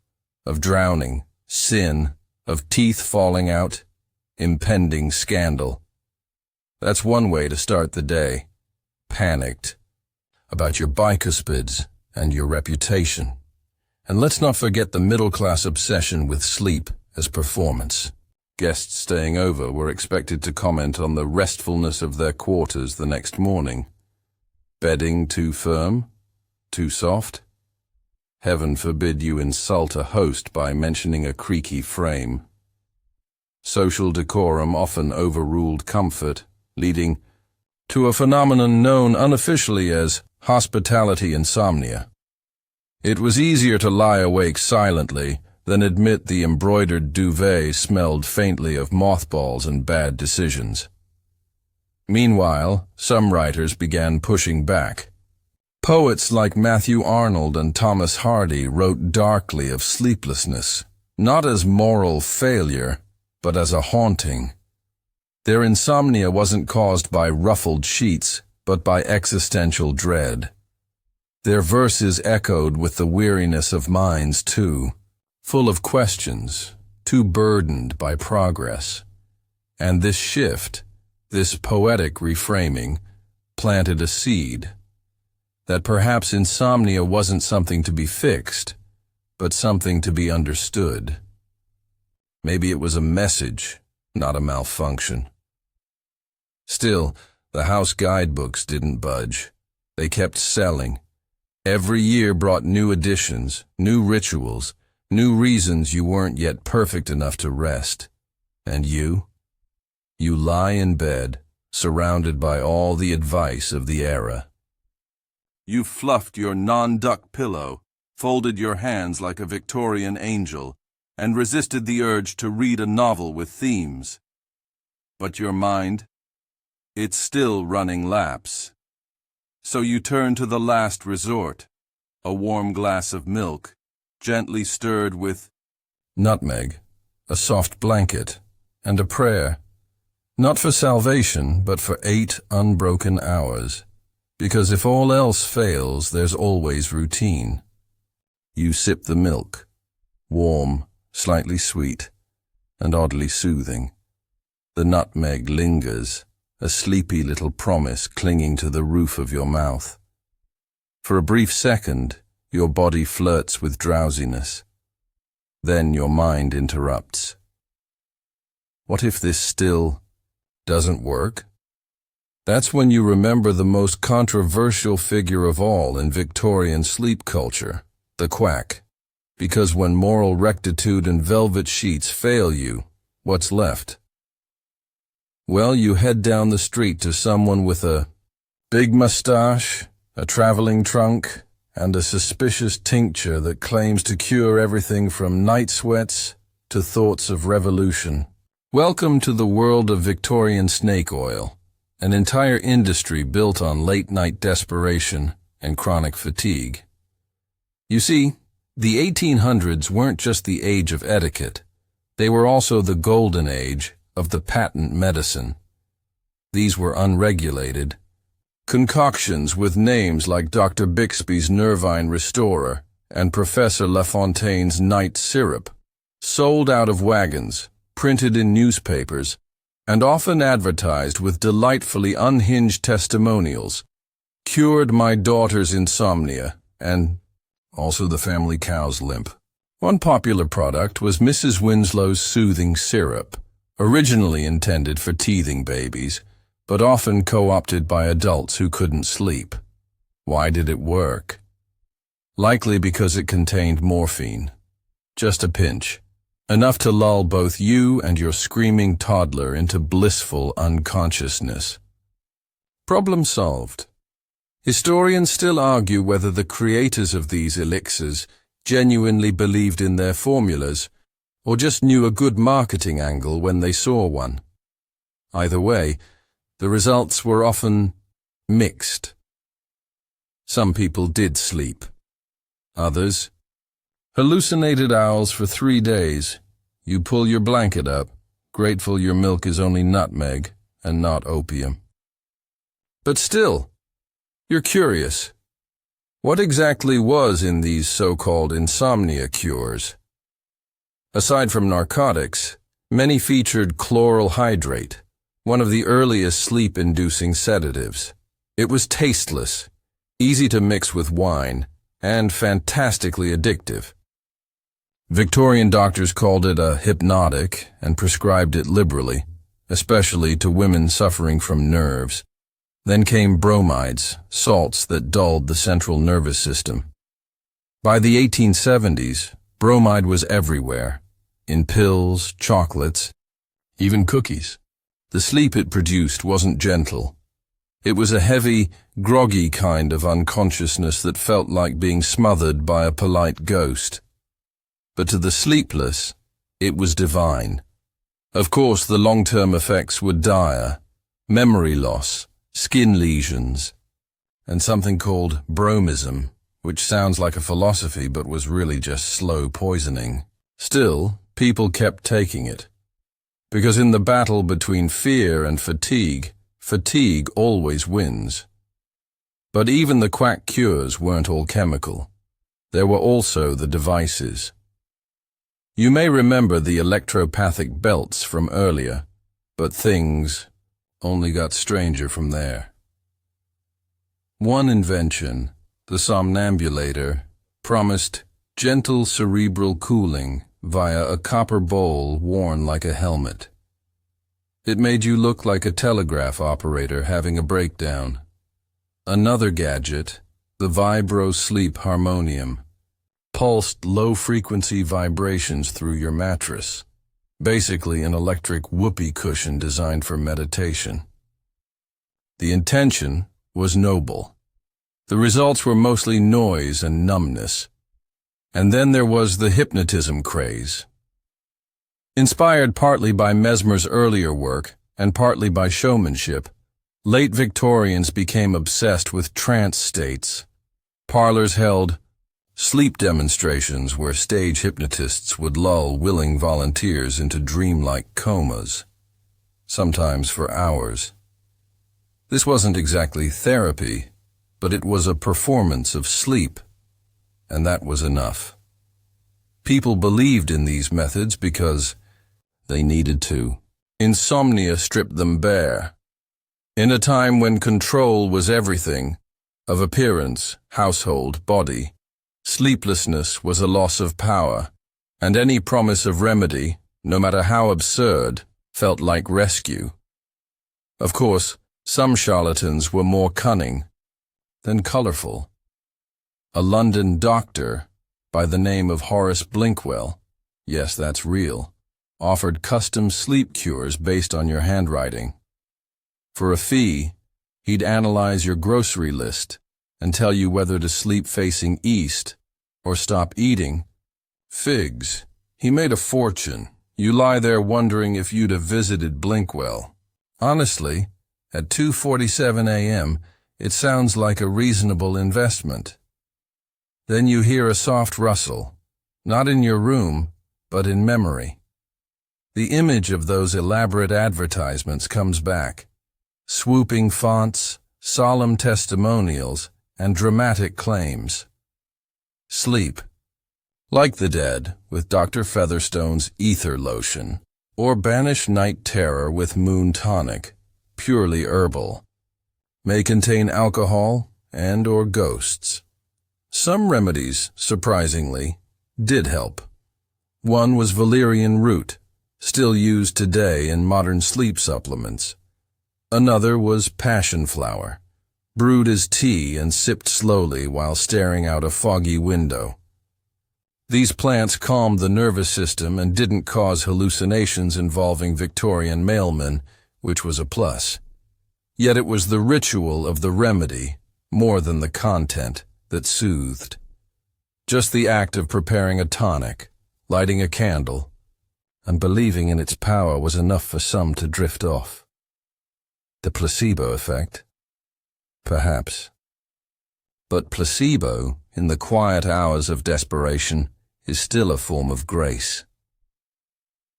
of drowning, sin, of teeth falling out, impending scandal. That's one way to start the day, panicked, about your bicuspids and your reputation. And let's not forget the middle-class obsession with sleep as performance. Guests staying over were expected to comment on the restfulness of their quarters the next morning. Bedding too firm? Too soft? Heaven forbid you insult a host by mentioning a creaky frame. Social decorum often overruled comfort, leading to a phenomenon known unofficially as hospitality insomnia. It was easier to lie awake silently than admit the embroidered duvet smelled faintly of mothballs and bad decisions. Meanwhile, some writers began pushing back. Poets like Matthew Arnold and Thomas Hardy wrote darkly of sleeplessness, not as moral failure, but as a haunting. Their insomnia wasn't caused by ruffled sheets, but by existential dread. Their verses echoed with the weariness of minds, too, full of questions, too burdened by progress. And this shift, this poetic reframing, planted a seed, that perhaps insomnia wasn't something to be fixed, but something to be understood. Maybe it was a message, not a malfunction. Still, the house guidebooks didn't budge. They kept selling. Every year brought new additions, new rituals, new reasons you weren't yet perfect enough to rest. And you? You lie in bed, surrounded by all the advice of the era. You fluffed your non-duck pillow, folded your hands like a Victorian angel, and resisted the urge to read a novel with themes. But your mind? It's still running laps. So you turn to the last resort, a warm glass of milk, gently stirred with nutmeg, a soft blanket, and a prayer, not for salvation, but for 8 unbroken hours. Because if all else fails, there's always routine. You sip the milk, warm, slightly sweet, and oddly soothing. The nutmeg lingers, a sleepy little promise clinging to the roof of your mouth. For a brief second, your body flirts with drowsiness. Then your mind interrupts. What if this still doesn't work? That's when you remember the most controversial figure of all in Victorian sleep culture, the quack. Because when moral rectitude and velvet sheets fail you, what's left? Well, you head down the street to someone with a big mustache, a traveling trunk, and a suspicious tincture that claims to cure everything from night sweats to thoughts of revolution. Welcome to the world of Victorian snake oil, an entire industry built on late-night desperation and chronic fatigue. You see, the 1800s weren't just the age of etiquette. They were also the golden age of the patent medicine. These were unregulated concoctions with names like Dr. Bixby's Nervine Restorer and Professor Lafontaine's Night Syrup, sold out of wagons, printed in newspapers, and often advertised with delightfully unhinged testimonials. Cured my daughter's insomnia, and also the family cow's limp. One popular product was Mrs. Winslow's Soothing Syrup, originally intended for teething babies, but often co-opted by adults who couldn't sleep. Why did it work? Likely because it contained morphine. Just a pinch. Enough to lull both you and your screaming toddler into blissful unconsciousness. Problem solved. Historians still argue whether the creators of these elixirs genuinely believed in their formulas, or just knew a good marketing angle when they saw one. Either way, the results were often mixed. Some people did sleep. Others hallucinated owls for 3 days. You pull your blanket up, grateful your milk is only nutmeg and not opium. But still, you're curious. What exactly was in these so-called insomnia cures? Aside from narcotics, many featured chloral hydrate, one of the earliest sleep-inducing sedatives. It was tasteless, easy to mix with wine, and fantastically addictive. Victorian doctors called it a hypnotic and prescribed it liberally, especially to women suffering from nerves. Then came bromides, salts that dulled the central nervous system. By the 1870s, bromide was everywhere, in pills, chocolates, even cookies. The sleep it produced wasn't gentle. It was a heavy, groggy kind of unconsciousness that felt like being smothered by a polite ghost. But to the sleepless, it was divine. Of course, the long-term effects were dire: memory loss, skin lesions, and something called bromism, which sounds like a philosophy but was really just slow poisoning. Still, people kept taking it. Because in the battle between fear and fatigue, fatigue always wins. But even the quack cures weren't all chemical. There were also the devices. You may remember the electropathic belts from earlier, but things only got stranger from there. One invention, the somnambulator, promised gentle cerebral cooling via a copper bowl worn like a helmet. It made you look like a telegraph operator having a breakdown. Another gadget, the Vibro Sleep Harmonium, pulsed low-frequency vibrations through your mattress, basically an electric whoopee cushion designed for meditation. The intention was noble. The results were mostly noise and numbness. And then there was the hypnotism craze. Inspired partly by Mesmer's earlier work and partly by showmanship, late Victorians became obsessed with trance states. Parlors held sleep demonstrations where stage hypnotists would lull willing volunteers into dreamlike comas, sometimes for hours. This wasn't exactly therapy, but it was a performance of sleep, and that was enough. People believed in these methods because they needed to. Insomnia stripped them bare. In a time when control was everything, of appearance, household, body, sleeplessness was a loss of power, and any promise of remedy, no matter how absurd, felt like rescue. Of course, some charlatans were more cunning than colorful. A London doctor, by the name of Horace Blinkwell, yes, that's real, offered custom sleep cures based on your handwriting. For a fee, he'd analyze your grocery list and tell you whether to sleep facing east or stop eating figs. He made a fortune. You lie there wondering if you'd have visited Blinkwell. Honestly, at 2:47 a.m., it sounds like a reasonable investment. Then you hear a soft rustle, not in your room, but in memory. The image of those elaborate advertisements comes back. Swooping fonts, solemn testimonials, and dramatic claims. Sleep. Like the dead, with Dr. Featherstone's ether lotion, or banish night terror with moon tonic, purely herbal. May contain alcohol and or ghosts. Some remedies, surprisingly, did help. One was valerian root, still used today in modern sleep supplements. Another was passion flower, brewed as tea and sipped slowly while staring out a foggy window. These plants calmed the nervous system and didn't cause hallucinations involving Victorian mailmen, which was a plus. Yet it was the ritual of the remedy, more than the content, that soothed. Just the act of preparing a tonic, lighting a candle, and believing in its power was enough for some to drift off. The placebo effect? Perhaps. But placebo, in the quiet hours of desperation, is still a form of grace.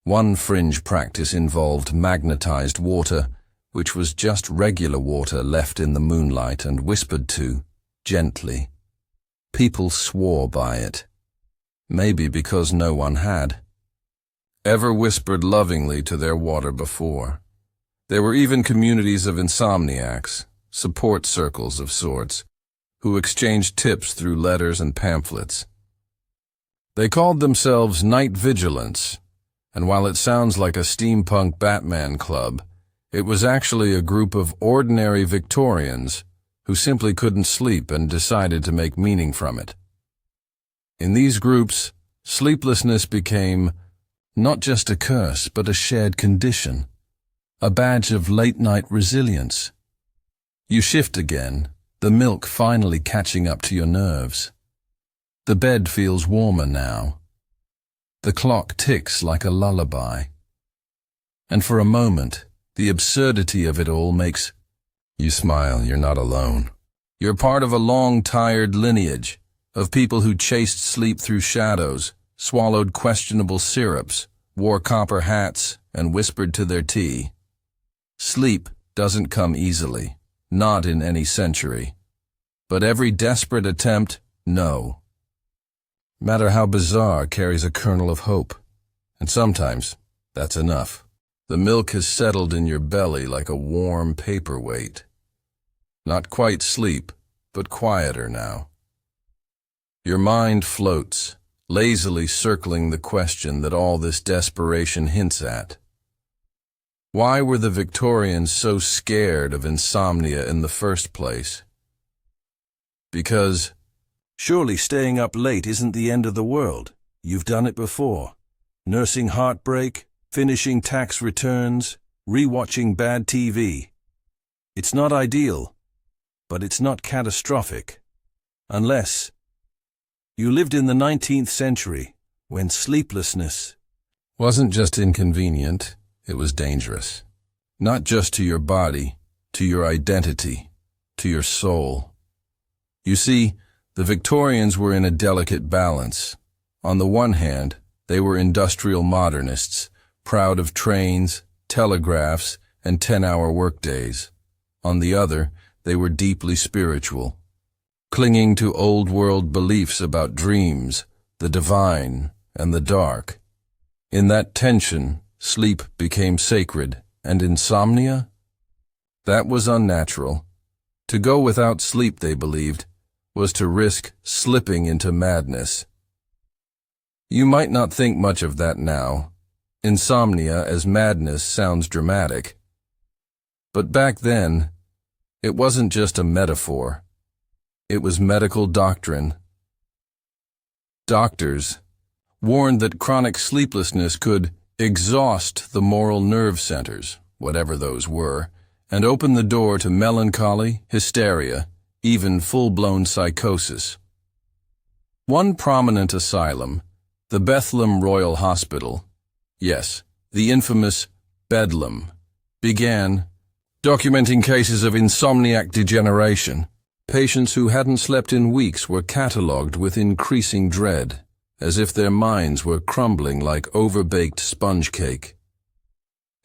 One fringe practice involved magnetized water, which was just regular water left in the moonlight and whispered to, gently. People swore by it. Maybe because no one had ever whispered lovingly to their water before. There were even communities of insomniacs, support circles of sorts, who exchanged tips through letters and pamphlets. They called themselves Night Vigilants, and while it sounds like a steampunk Batman club, it was actually a group of ordinary Victorians who simply couldn't sleep and decided to make meaning from it. In these groups, sleeplessness became not just a curse, but a shared condition, a badge of late-night resilience. You shift again, the milk finally catching up to your nerves. The bed feels warmer now. The clock ticks like a lullaby. And for a moment, the absurdity of it all makes you smile. You're not alone. You're part of a long, tired lineage of people who chased sleep through shadows, swallowed questionable syrups, wore copper hats, and whispered to their tea. Sleep doesn't come easily, not in any century. But every desperate attempt, no matter how bizarre, carries a kernel of hope. And sometimes, that's enough. The milk has settled in your belly like a warm paperweight. Not quite sleep, but quieter now. Your mind floats, lazily circling the question that all this desperation hints at. Why were the Victorians so scared of insomnia in the first place? Because, surely staying up late isn't the end of the world. You've done it before. Nursing heartbreak, finishing tax returns, rewatching bad TV. It's not ideal, but it's not catastrophic. Unless you lived in the 19th century, when sleeplessness wasn't just inconvenient, it was dangerous. Not just to your body, to your identity, to your soul. You see, the Victorians were in a delicate balance. On the one hand, they were industrial modernists, proud of trains, telegraphs, and 10-hour workdays. On the other, they were deeply spiritual, clinging to old-world beliefs about dreams, the divine, and the dark. In that tension, sleep became sacred, and insomnia? That was unnatural. To go without sleep, they believed, was to risk slipping into madness. You might not think much of that now. Insomnia as madness sounds dramatic. But back then, it wasn't just a metaphor. It was medical doctrine. Doctors warned that chronic sleeplessness could exhaust the moral nerve centers, whatever those were, and open the door to melancholy, hysteria, even full-blown psychosis. One prominent asylum, the Bethlehem Royal Hospital, yes, the infamous Bedlam, began documenting cases of insomniac degeneration. Patients who hadn't slept in weeks were catalogued with increasing dread, as if their minds were crumbling like overbaked sponge cake.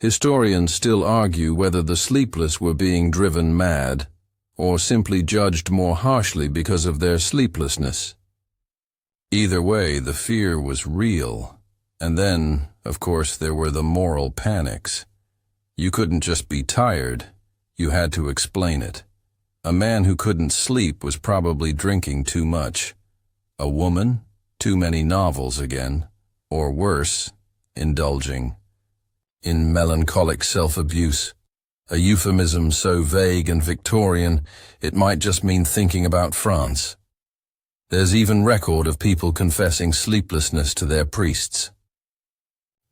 Historians still argue whether the sleepless were being driven mad, or simply judged more harshly because of their sleeplessness. Either way, the fear was real. And then, of course, there were the moral panics. You couldn't just be tired, you had to explain it. A man who couldn't sleep was probably drinking too much. A woman, too many novels again, or worse, indulging in melancholic self-abuse. A euphemism so vague and Victorian, it might just mean thinking about France. There's even record of people confessing sleeplessness to their priests.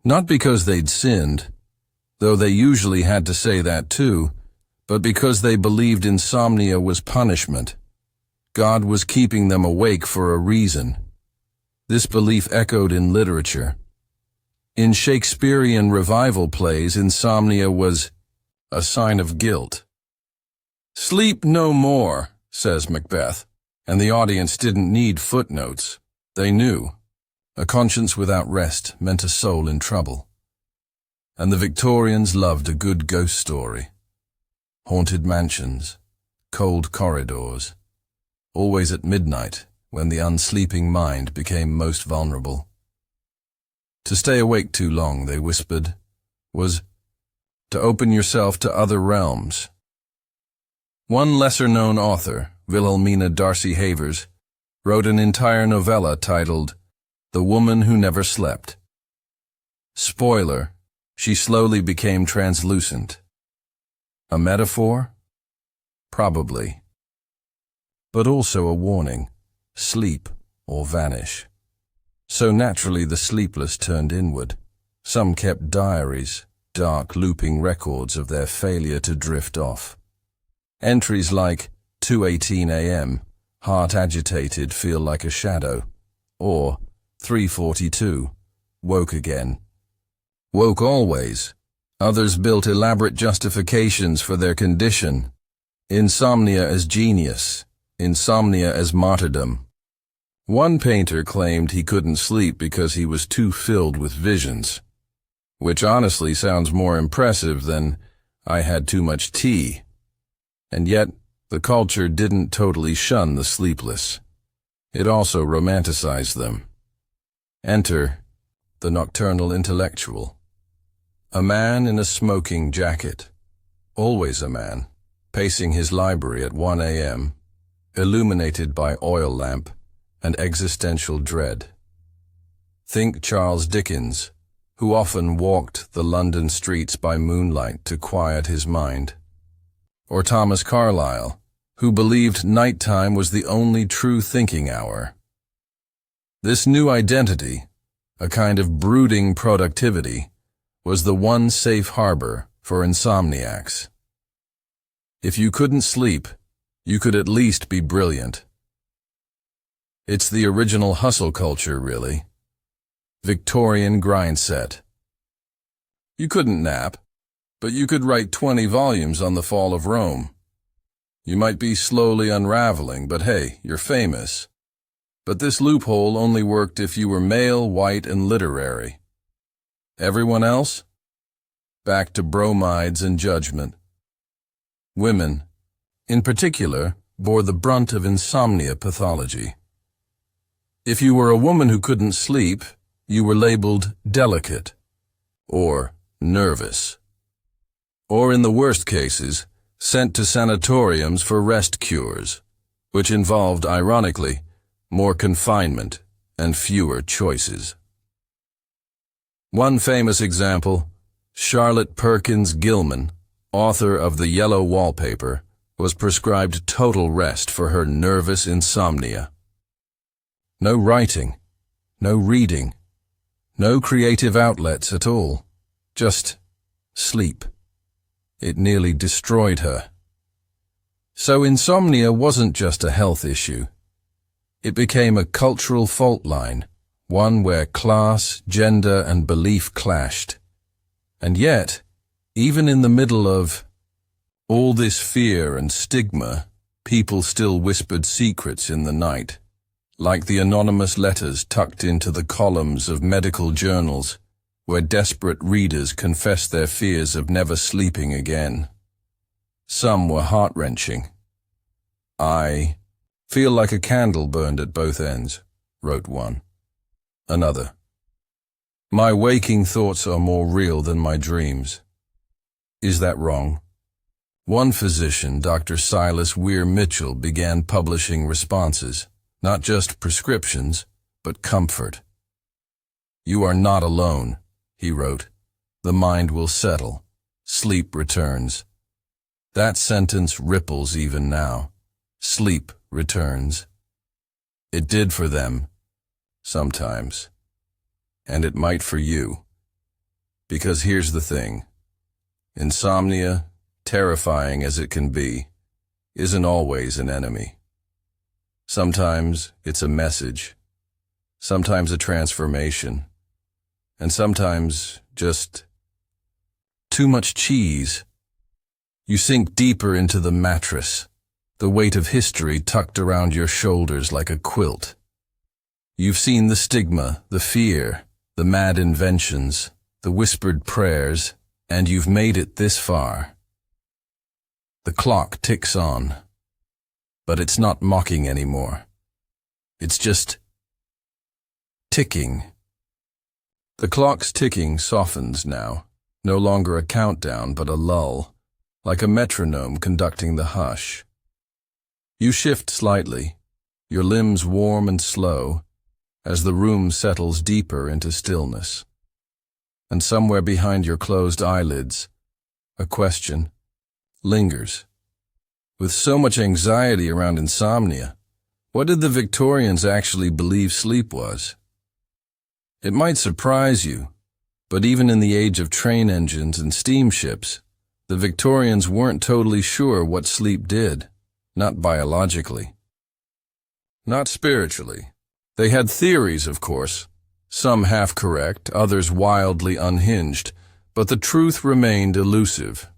Not because they'd sinned, though they usually had to say that too, but because they believed insomnia was punishment. God was keeping them awake for a reason. This belief echoed in literature. In Shakespearean revival plays, insomnia was a sign of guilt. "Sleep no more," says Macbeth, and the audience didn't need footnotes. They knew. A conscience without rest meant a soul in trouble. And the Victorians loved a good ghost story. Haunted mansions, cold corridors, always at midnight when the unsleeping mind became most vulnerable. To stay awake too long, they whispered, was to open yourself to other realms. One lesser-known author, Wilhelmina Darcy Havers, wrote an entire novella titled The Woman Who Never Slept. Spoiler, she slowly became translucent. A metaphor? Probably. But also a warning, sleep or vanish. So naturally the sleepless turned inward. Some kept diaries, dark looping records of their failure to drift off. Entries like 2:18 a.m., heart agitated, feel like a shadow, or 3:42, woke again. Woke always. Others built elaborate justifications for their condition. Insomnia as genius, insomnia as martyrdom. One painter claimed he couldn't sleep because he was too filled with visions, which honestly sounds more impressive than "I had too much tea." And yet, the culture didn't totally shun the sleepless. It also romanticized them. Enter the nocturnal intellectual. A man in a smoking jacket, always a man, pacing his library at 1 a.m., illuminated by oil lamp and existential dread. Think Charles Dickens, who often walked the London streets by moonlight to quiet his mind. Or Thomas Carlyle, who believed nighttime was the only true thinking hour. This new identity, a kind of brooding productivity, was the one safe harbor for insomniacs. If you couldn't sleep, you could at least be brilliant. It's the original hustle culture, really. Victorian grind set. You couldn't nap, but you could write 20 volumes on the fall of Rome. You might be slowly unraveling, but hey, you're famous. But this loophole only worked if you were male, white, and literary. Everyone else? Back to bromides and judgment. Women, in particular, bore the brunt of insomnia pathology. If you were a woman who couldn't sleep, you were labeled delicate, or nervous, or in the worst cases, sent to sanatoriums for rest cures, which involved, ironically, more confinement and fewer choices. One famous example, Charlotte Perkins Gilman, author of The Yellow Wallpaper, was prescribed total rest for her nervous insomnia. No writing, no reading, no creative outlets at all, just sleep. It nearly destroyed her. So insomnia wasn't just a health issue. It became a cultural fault line, one where class, gender, and belief clashed. And yet, even in the middle of all this fear and stigma, people still whispered secrets in the night, like the anonymous letters tucked into the columns of medical journals, where desperate readers confessed their fears of never sleeping again. Some were heart-wrenching. "I feel like a candle burned at both ends," wrote one. Another, "My waking thoughts are more real than my dreams." Is that wrong? One physician, Dr. Silas Weir Mitchell, began publishing responses, not just prescriptions, but comfort. "You are not alone," he wrote. "The mind will settle. Sleep returns." That sentence ripples even now. Sleep returns. It did for them, sometimes. And it might for you. Because here's the thing. Insomnia, terrifying as it can be, isn't always an enemy. Sometimes it's a message, sometimes a transformation, and sometimes just too much cheese. You sink deeper into the mattress, the weight of history tucked around your shoulders like a quilt. You've seen the stigma, the fear, the mad inventions, the whispered prayers, and you've made it this far. The clock ticks on, but it's not mocking anymore. It's just ticking. The clock's ticking softens now, no longer a countdown but a lull, like a metronome conducting the hush. You shift slightly, your limbs warm and slow, as the room settles deeper into stillness. And somewhere behind your closed eyelids, a question lingers. With so much anxiety around insomnia, what did the Victorians actually believe sleep was? It might surprise you, but even in the age of train engines and steamships, the Victorians weren't totally sure what sleep did, not biologically. Not spiritually. They had theories, of course, some half-correct, others wildly unhinged, but the truth remained elusive.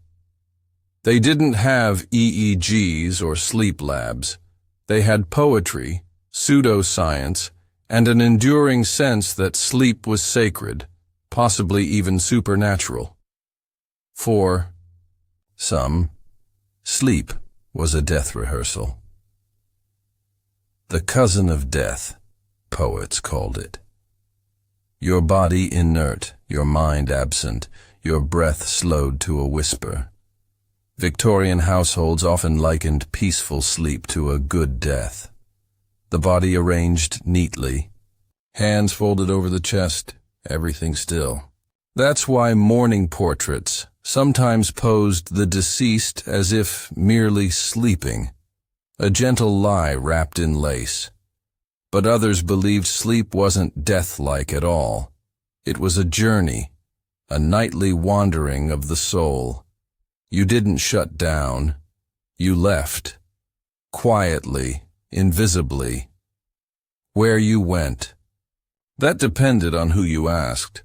They didn't have EEGs or sleep labs. They had poetry, pseudoscience, and an enduring sense that sleep was sacred, possibly even supernatural. For some, sleep was a death rehearsal. The cousin of death, poets called it. Your body inert, your mind absent, your breath slowed to a whisper. Victorian households often likened peaceful sleep to a good death. The body arranged neatly, hands folded over the chest, everything still. That's why mourning portraits sometimes posed the deceased as if merely sleeping, a gentle lie wrapped in lace. But others believed sleep wasn't death-like at all. It was a journey, a nightly wandering of the soul. You didn't shut down. You left. Quietly, invisibly. Where you went. That depended on who you asked.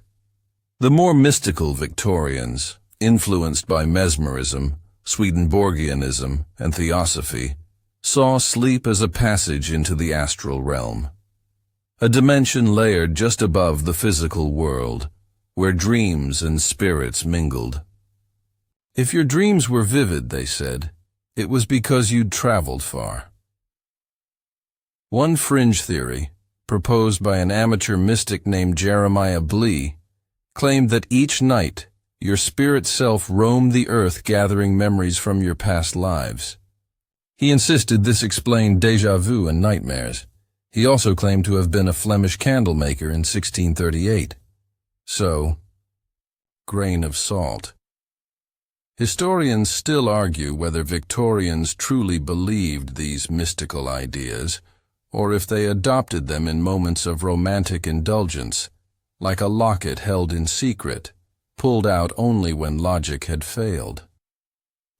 The more mystical Victorians, influenced by mesmerism, Swedenborgianism, and theosophy, saw sleep as a passage into the astral realm, a dimension layered just above the physical world, where dreams and spirits mingled. If your dreams were vivid, they said, it was because you'd traveled far. One fringe theory, proposed by an amateur mystic named Jeremiah Blee, claimed that each night your spirit self roamed the earth gathering memories from your past lives. He insisted this explained déjà vu and nightmares. He also claimed to have been a Flemish candle maker in 1638. So, grain of salt. Historians still argue whether Victorians truly believed these mystical ideas, or if they adopted them in moments of romantic indulgence, like a locket held in secret, pulled out only when logic had failed.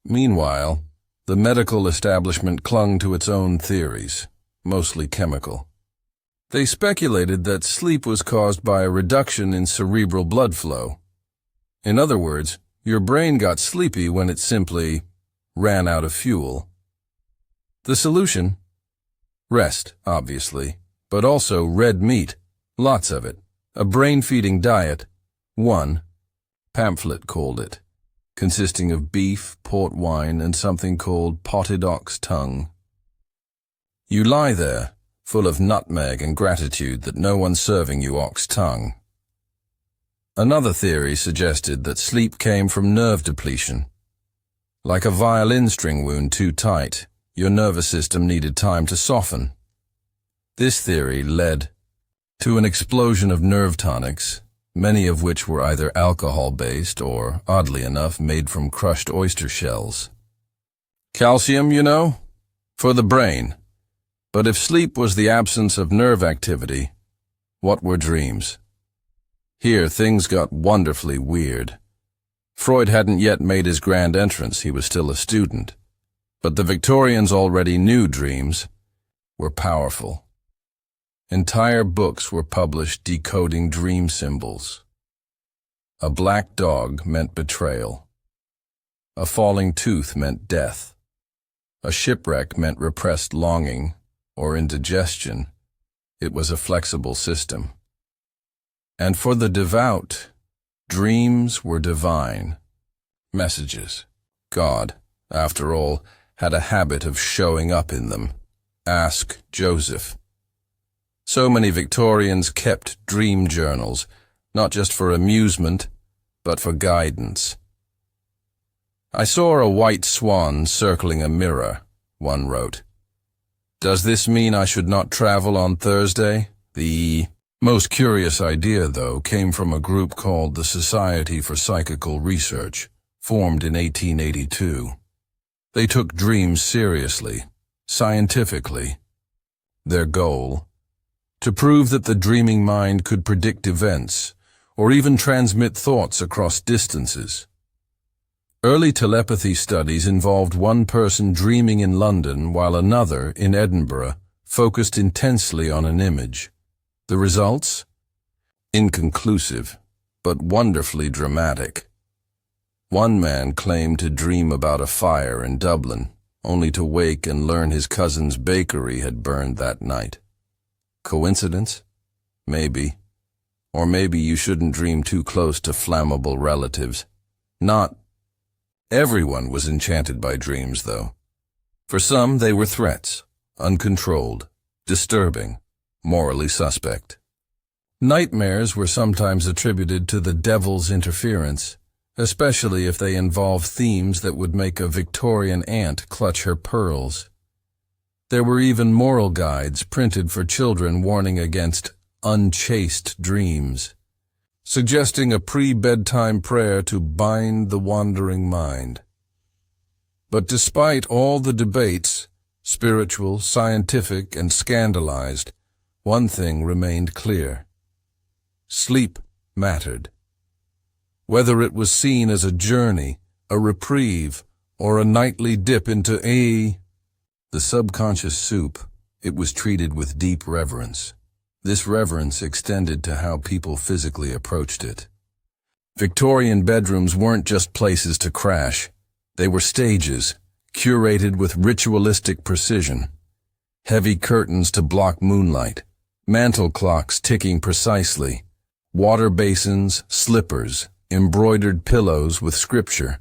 Meanwhile, the medical establishment clung to its own theories, mostly chemical. They speculated that sleep was caused by a reduction in cerebral blood flow. In other words, your brain got sleepy when it simply ran out of fuel. The solution? Rest, obviously, but also red meat, lots of it, a brain-feeding diet, one, pamphlet called it, consisting of beef, port wine, and something called potted ox tongue. You lie there, full of nutmeg and gratitude that no one's serving you ox tongue. Another theory suggested that sleep came from nerve depletion. Like a violin string wound too tight, your nervous system needed time to soften. This theory led to an explosion of nerve tonics, many of which were either alcohol-based or, oddly enough, made from crushed oyster shells. Calcium, you know, for the brain. But if sleep was the absence of nerve activity, what were dreams? Here things got wonderfully weird. Freud hadn't yet made his grand entrance, he was still a student. But the Victorians already knew dreams were powerful. Entire books were published decoding dream symbols. A black dog meant betrayal. A falling tooth meant death. A shipwreck meant repressed longing or indigestion. It was a flexible system. And for the devout, dreams were divine messages. God, after all, had a habit of showing up in them. Ask Joseph. So many Victorians kept dream journals, not just for amusement, but for guidance. I saw a white swan circling a mirror, one wrote. Does this mean I should not travel on Thursday? The most curious idea, though, came from a group called the Society for Psychical Research, formed in 1882. They took dreams seriously, scientifically. Their goal? To prove that the dreaming mind could predict events, or even transmit thoughts across distances. Early telepathy studies involved one person dreaming in London while another, in Edinburgh, focused intensely on an image. The results? Inconclusive, but wonderfully dramatic. One man claimed to dream about a fire in Dublin, only to wake and learn his cousin's bakery had burned that night. Coincidence? Maybe. Or maybe you shouldn't dream too close to flammable relatives. Not everyone was enchanted by dreams, though. For some, they were threats, uncontrolled, disturbing, morally suspect. Nightmares were sometimes attributed to the devil's interference, especially if they involved themes that would make a Victorian aunt clutch her pearls. There were even moral guides printed for children warning against unchaste dreams, suggesting a pre-bedtime prayer to bind the wandering mind. But despite all the debates, spiritual, scientific, and scandalized, one thing remained clear. Sleep mattered. Whether it was seen as a journey, a reprieve, or a nightly dip into the subconscious soup, it was treated with deep reverence. This reverence extended to how people physically approached it. Victorian bedrooms weren't just places to crash. They were stages, curated with ritualistic precision. Heavy curtains to block moonlight, mantel clocks ticking precisely, water basins, slippers, embroidered pillows with scripture.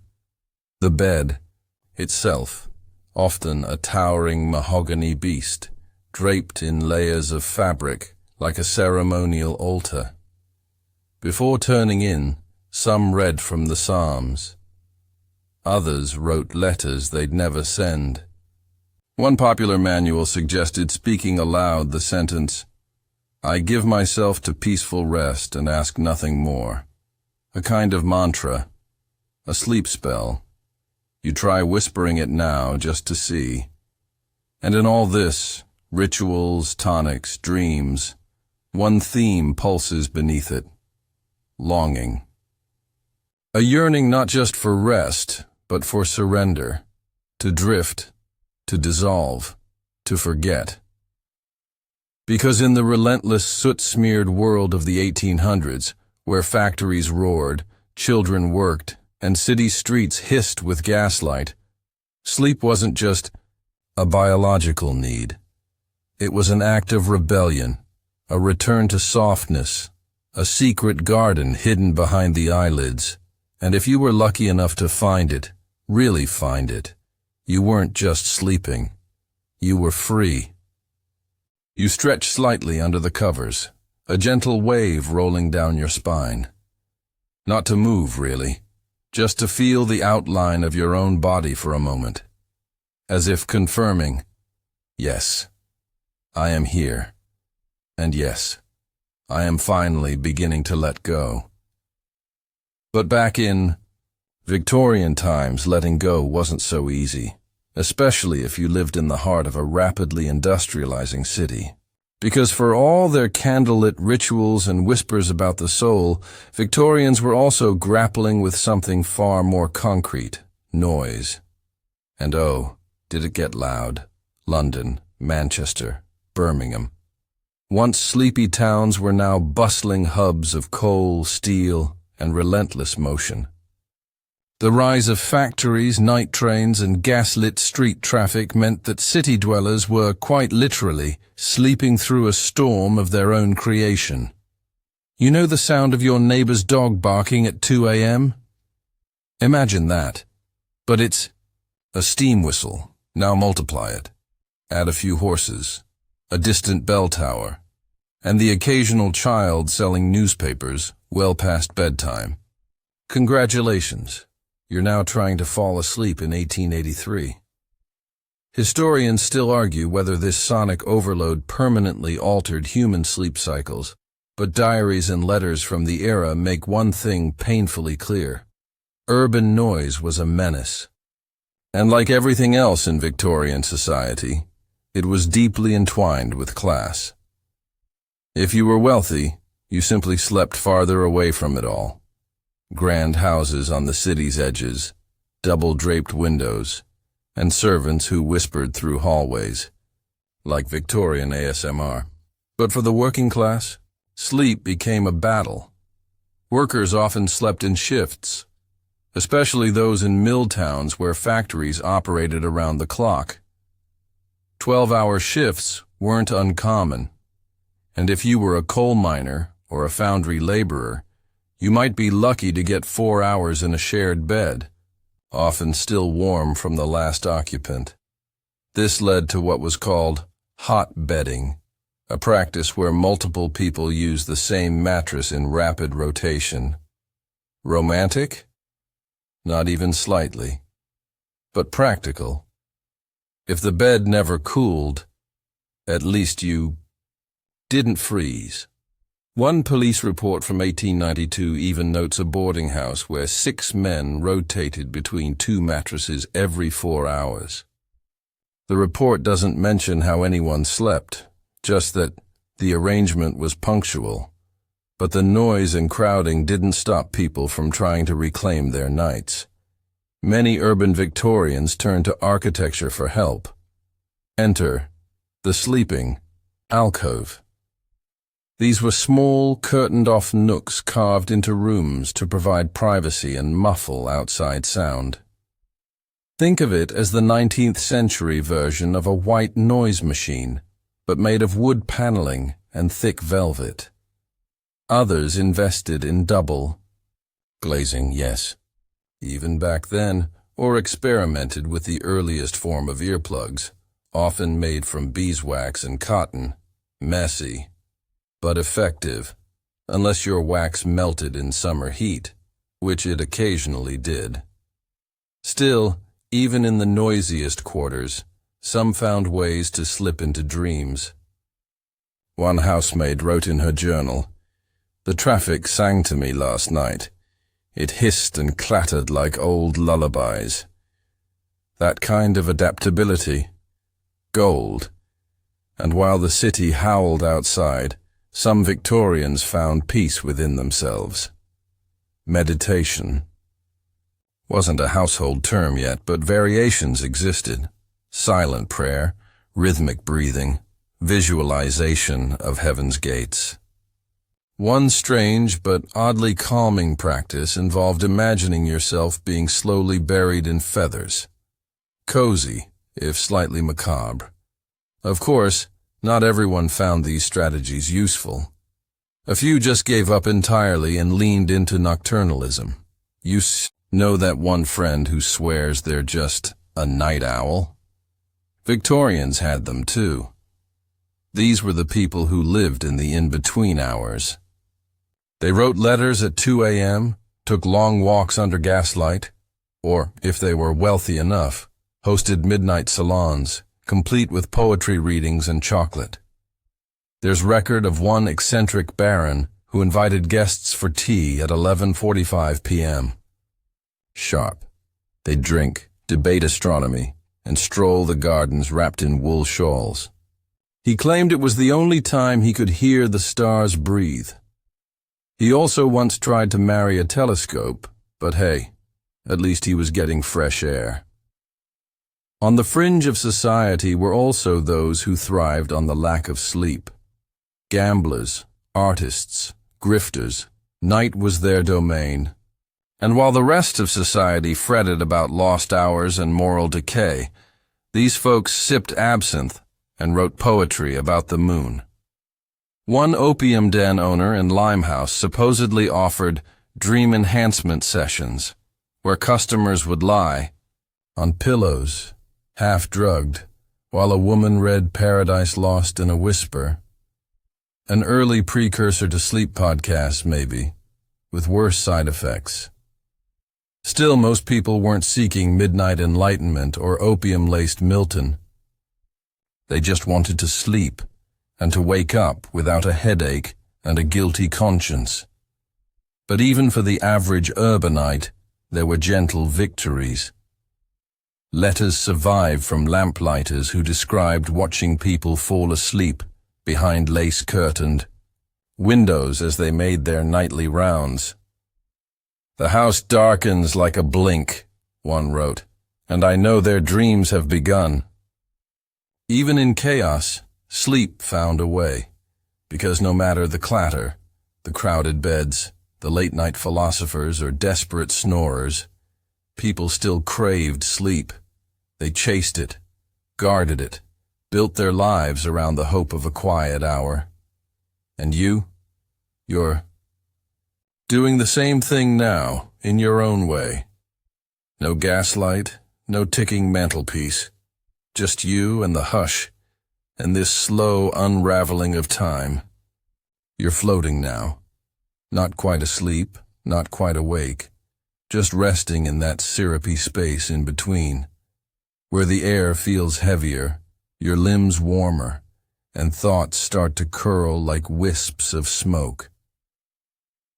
The bed, itself, often a towering mahogany beast, draped in layers of fabric like a ceremonial altar. Before turning in, some read from the Psalms. Others wrote letters they'd never send. One popular manual suggested speaking aloud the sentence, "I give myself to peaceful rest and ask nothing more." A kind of mantra, a sleep spell. You try whispering it now just to see. And in all this, Rituals, tonics, dreams. One theme pulses beneath it: longing. A yearning not just for rest, but for surrender, to drift, to dissolve, to forget. Because in the relentless soot-smeared world of the 1800s, where factories roared, children worked, and city streets hissed with gaslight, sleep wasn't just a biological need. It was an act of rebellion, a return to softness, a secret garden hidden behind the eyelids. And if you were lucky enough to find it, really find it, you weren't just sleeping. You were free. You stretched slightly under the covers, a gentle wave rolling down your spine. Not to move, really, just to feel the outline of your own body for a moment, as if confirming, yes, I am here, and yes, I am finally beginning to let go. But back in Victorian times, letting go wasn't so easy, especially if you lived in the heart of a rapidly industrializing city. Because for all their candlelit rituals and whispers about the soul, Victorians were also grappling with something far more concrete: noise. And oh, did it get loud. London, Manchester, Birmingham. Once sleepy towns were now bustling hubs of coal, steel, and relentless motion. The rise of factories, night trains, and gaslit street traffic meant that city dwellers were, quite literally, sleeping through a storm of their own creation. You know the sound of your neighbor's dog barking at 2 a.m.? Imagine that. But it's a steam whistle. Now multiply it. Add a few horses, a distant bell tower, and the occasional child selling newspapers well past bedtime. Congratulations. You're now trying to fall asleep in 1883. Historians still argue whether this sonic overload permanently altered human sleep cycles, but diaries and letters from the era make one thing painfully clear. Urban noise was a menace. And like everything else in Victorian society, it was deeply entwined with class. If you were wealthy, you simply slept farther away from it all. Grand houses on the city's edges, double-draped windows, and servants who whispered through hallways, like Victorian ASMR. But for the working class, sleep became a battle. Workers often slept in shifts, especially those in mill towns where factories operated around the clock. 12-hour shifts weren't uncommon, and if you were a coal miner or a foundry laborer, you might be lucky to get 4 hours in a shared bed, often still warm from the last occupant. This led to what was called hot bedding, a practice where multiple people use the same mattress in rapid rotation. Romantic? Not even slightly. But practical. If the bed never cooled, at least you didn't freeze. One police report from 1892 even notes a boarding house where 6 men rotated between 2 mattresses every 4 hours. The report doesn't mention how anyone slept, just that the arrangement was punctual. But the noise and crowding didn't stop people from trying to reclaim their nights. Many urban Victorians turned to architecture for help. Enter the sleeping alcove. These were small, curtained-off nooks carved into rooms to provide privacy and muffle outside sound. Think of it as the 19th century version of a white noise machine, but made of wood paneling and thick velvet. Others invested in double glazing, yes, even back then, or experimented with the earliest form of earplugs, often made from beeswax and cotton, messy, but effective, unless your wax melted in summer heat, which it occasionally did. Still, even in the noisiest quarters, some found ways to slip into dreams. One housemaid wrote in her journal, "The traffic sang to me last night. It hissed and clattered like old lullabies." That kind of adaptability, gold. And while the city howled outside, some Victorians found peace within themselves. Meditation wasn't a household term yet, but variations existed. Silent prayer, rhythmic breathing, visualization of heaven's gates. One strange but oddly calming practice involved imagining yourself being slowly buried in feathers. Cozy, if slightly macabre. Of course, not everyone found these strategies useful. A few just gave up entirely and leaned into nocturnalism. You know that one friend who swears they're just a night owl? Victorians had them too. These were the people who lived in the in-between hours. They wrote letters at 2 a.m., took long walks under gaslight, or, if they were wealthy enough, hosted midnight salons, complete with poetry readings and chocolate. There's record of one eccentric baron who invited guests for tea at 11:45 p.m. Sharp. They'd drink, debate astronomy, and stroll the gardens wrapped in wool shawls. He claimed it was the only time he could hear the stars breathe. He also once tried to marry a telescope, but hey, at least he was getting fresh air. On the fringe of society were also those who thrived on the lack of sleep. Gamblers, artists, grifters, night was their domain. And while the rest of society fretted about lost hours and moral decay, these folks sipped absinthe and wrote poetry about the moon. One opium den owner in Limehouse supposedly offered dream enhancement sessions, where customers would lie on pillows, half-drugged, while a woman read Paradise Lost in a whisper. An early precursor to sleep podcasts, maybe, with worse side effects. Still, most people weren't seeking midnight enlightenment or opium-laced Milton. They just wanted to sleep, and to wake up without a headache and a guilty conscience. But even for the average urbanite, there were gentle victories. Letters survived from lamplighters who described watching people fall asleep behind lace-curtained windows as they made their nightly rounds. "The house darkens like a blink," one wrote, "and I know their dreams have begun." Even in chaos, sleep found a way, because no matter the clatter, the crowded beds, the late-night philosophers or desperate snorers, people still craved sleep. They chased it, guarded it, built their lives around the hope of a quiet hour. And you're doing the same thing now, in your own way. No gaslight, no ticking mantelpiece, just you and the hush, and this slow unraveling of time. You're floating now, not quite asleep, not quite awake, just resting in that syrupy space in between, where the air feels heavier, your limbs warmer, and thoughts start to curl like wisps of smoke.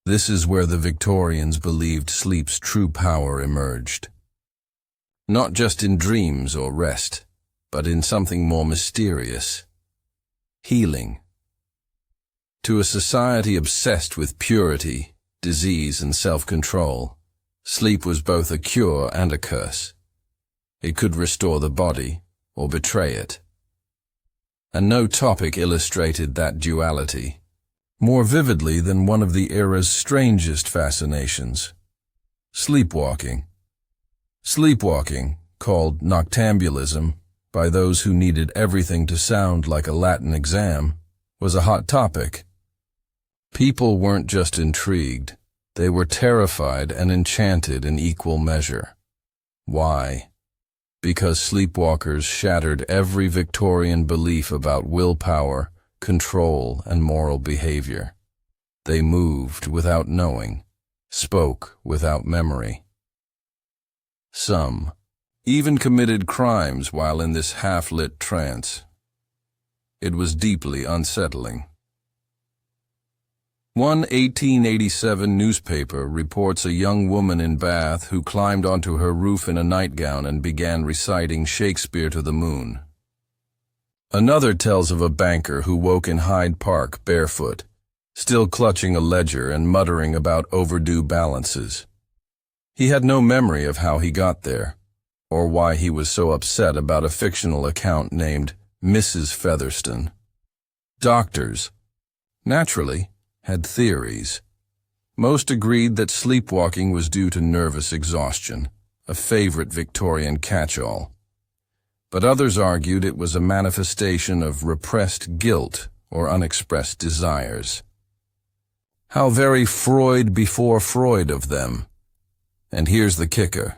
This is where the Victorians believed sleep's true power emerged. Not just in dreams or rest, but in something more mysterious. Healing. To a society obsessed with purity, disease, and self-control, sleep was both a cure and a curse. It could restore the body, or betray it. And no topic illustrated that duality more vividly than one of the era's strangest fascinations: sleepwalking. Sleepwalking, called noctambulism by those who needed everything to sound like a Latin exam, was a hot topic. People weren't just intrigued, they were terrified and enchanted in equal measure. Why? Because sleepwalkers shattered every Victorian belief about willpower, control, and moral behavior. They moved without knowing, spoke without memory. Some even committed crimes while in this half-lit trance. It was deeply unsettling. One 1887 newspaper reports a young woman in Bath who climbed onto her roof in a nightgown and began reciting Shakespeare to the moon. Another tells of a banker who woke in Hyde Park barefoot, still clutching a ledger and muttering about overdue balances. He had no memory of how he got there, or why he was so upset about a fictional account named Mrs. Featherston. Doctors, naturally, had theories. Most agreed that sleepwalking was due to nervous exhaustion, a favorite Victorian catch-all. But others argued it was a manifestation of repressed guilt or unexpressed desires. How very Freud before Freud of them. And here's the kicker.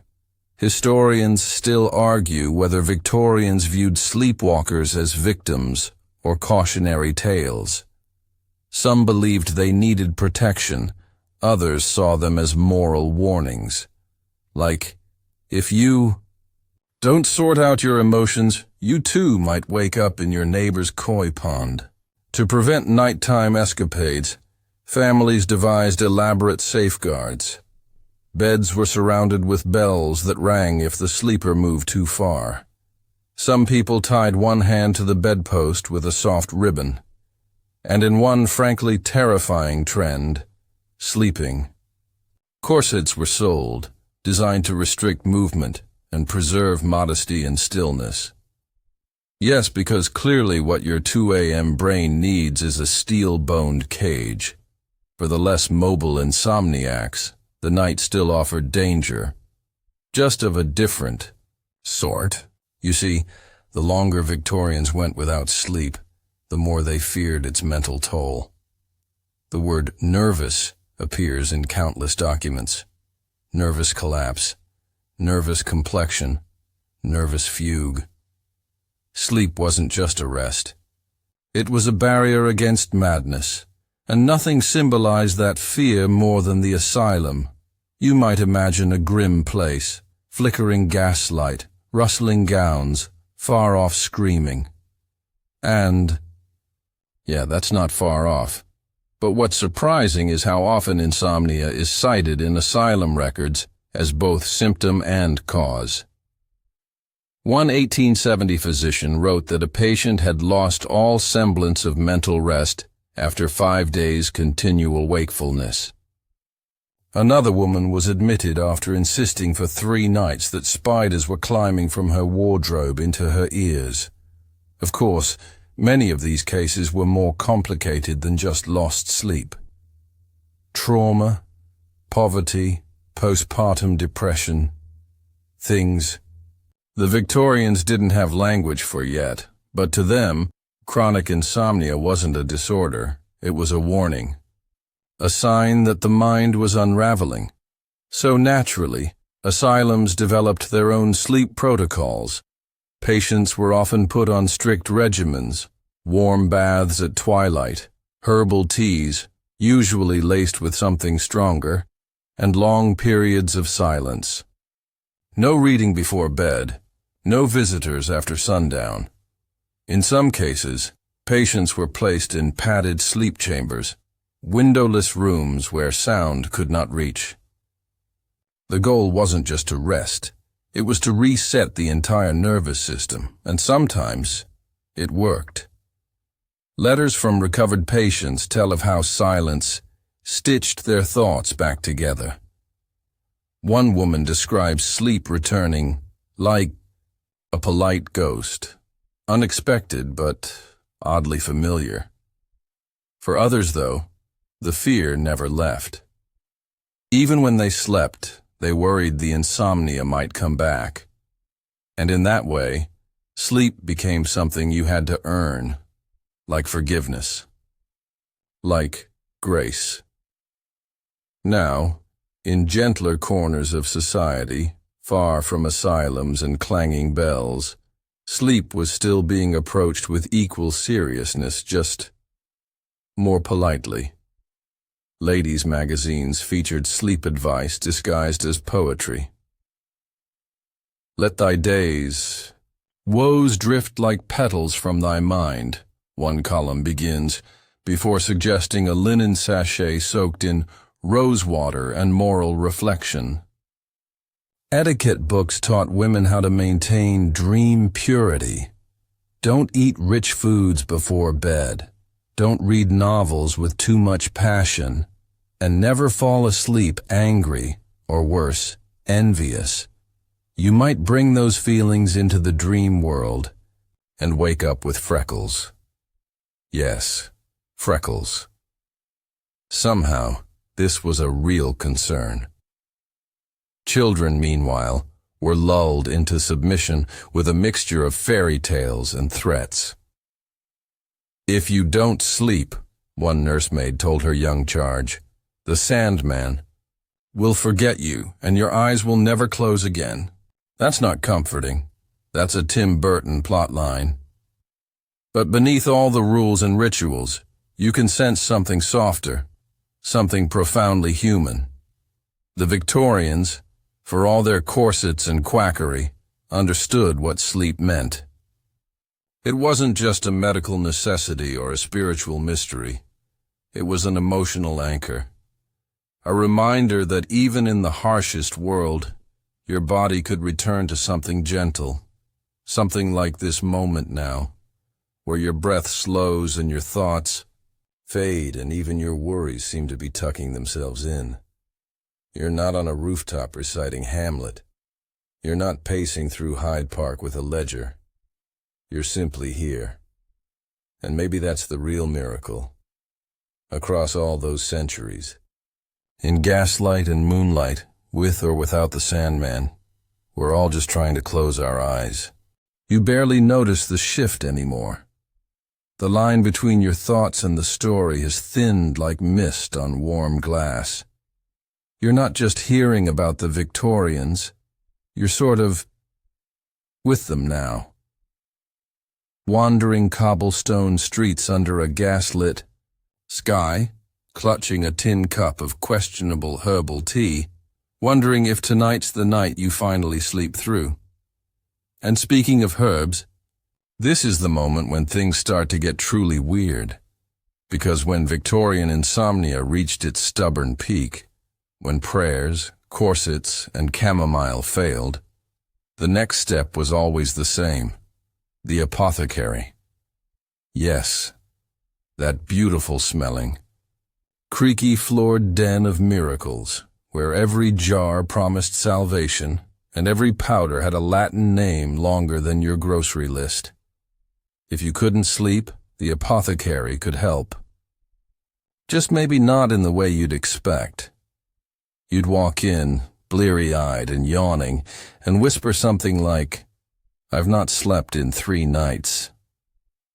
Historians still argue whether Victorians viewed sleepwalkers as victims or cautionary tales. Some believed they needed protection, others saw them as moral warnings. Like, if you don't sort out your emotions, you too might wake up in your neighbor's koi pond. To prevent nighttime escapades, families devised elaborate safeguards. Beds were surrounded with bells that rang if the sleeper moved too far. Some people tied one hand to the bedpost with a soft ribbon. And in one frankly terrifying trend, sleeping, corsets were sold, designed to restrict movement and preserve modesty and stillness. Yes, because clearly what your 2 a.m. brain needs is a steel-boned cage. For the less mobile insomniacs, the night still offered danger, just of a different sort. You see, the longer Victorians went without sleep, the more they feared its mental toll. The word nervous appears in countless documents. Nervous collapse, nervous complexion, nervous fugue. Sleep wasn't just a rest. It was a barrier against madness, and nothing symbolized that fear more than the asylum. You might imagine a grim place, flickering gaslight, rustling gowns, far-off screaming. And, yeah, that's not far off. But what's surprising is how often insomnia is cited in asylum records as both symptom and cause. One 1870 physician wrote that a patient had lost all semblance of mental rest after 5 days' continual wakefulness. Another woman was admitted after insisting for 3 nights that spiders were climbing from her wardrobe into her ears. Of course, many of these cases were more complicated than just lost sleep. Trauma, poverty, postpartum depression, things the Victorians didn't have language for yet, but to them, chronic insomnia wasn't a disorder, it was a warning. A sign that the mind was unraveling. So naturally, asylums developed their own sleep protocols. Patients were often put on strict regimens, warm baths at twilight, herbal teas, usually laced with something stronger, and long periods of silence. No reading before bed, no visitors after sundown. In some cases, patients were placed in padded sleep chambers, windowless rooms where sound could not reach. The goal wasn't just to rest, it was to reset the entire nervous system, and sometimes it worked. Letters from recovered patients tell of how silence stitched their thoughts back together. One woman describes sleep returning like a polite ghost, unexpected but oddly familiar. For others, though, the fear never left. Even when they slept, they worried the insomnia might come back. And in that way, sleep became something you had to earn, like forgiveness, like grace. Now, in gentler corners of society, far from asylums and clanging bells, sleep was still being approached with equal seriousness, just more politely. Ladies' magazines featured sleep advice disguised as poetry. Let thy days, woes drift like petals from thy mind, one column begins, before suggesting a linen sachet soaked in rose water and moral reflection. Etiquette books taught women how to maintain dream purity, Don't eat rich foods before bed. Don't read novels with too much passion. And never fall asleep angry, or worse, envious. You might bring those feelings into the dream world and wake up with freckles. Yes, freckles. Somehow, this was a real concern. Children, meanwhile, were lulled into submission with a mixture of fairy tales and threats. "If you don't sleep," one nursemaid told her young charge, "the Sandman will forget you and your eyes will never close again." That's not comforting. That's a Tim Burton plotline. But beneath all the rules and rituals, you can sense something softer, something profoundly human. The Victorians, for all their corsets and quackery, understood what sleep meant. It wasn't just a medical necessity or a spiritual mystery. It was an emotional anchor. A reminder that even in the harshest world, your body could return to something gentle, something like this moment now, where your breath slows and your thoughts fade and even your worries seem to be tucking themselves in. You're not on a rooftop reciting Hamlet. You're not pacing through Hyde Park with a ledger. You're simply here. And maybe that's the real miracle. Across all those centuries, in gaslight and moonlight, with or without the Sandman, we're all just trying to close our eyes. You barely notice the shift anymore. The line between your thoughts and the story has thinned like mist on warm glass. You're not just hearing about the Victorians, you're sort of with them now. Wandering cobblestone streets under a gaslit sky, clutching a tin cup of questionable herbal tea, wondering if tonight's the night you finally sleep through. And speaking of herbs, this is the moment when things start to get truly weird. Because when Victorian insomnia reached its stubborn peak, when prayers, corsets, and chamomile failed, the next step was always the same: the apothecary. Yes, that beautiful smelling, creaky floored den of miracles, where every jar promised salvation and every powder had a Latin name longer than your grocery list. If you couldn't sleep, the apothecary could help. Just maybe not in the way you'd expect. You'd walk in, bleary-eyed and yawning, and whisper something like, "I've not slept in 3 nights.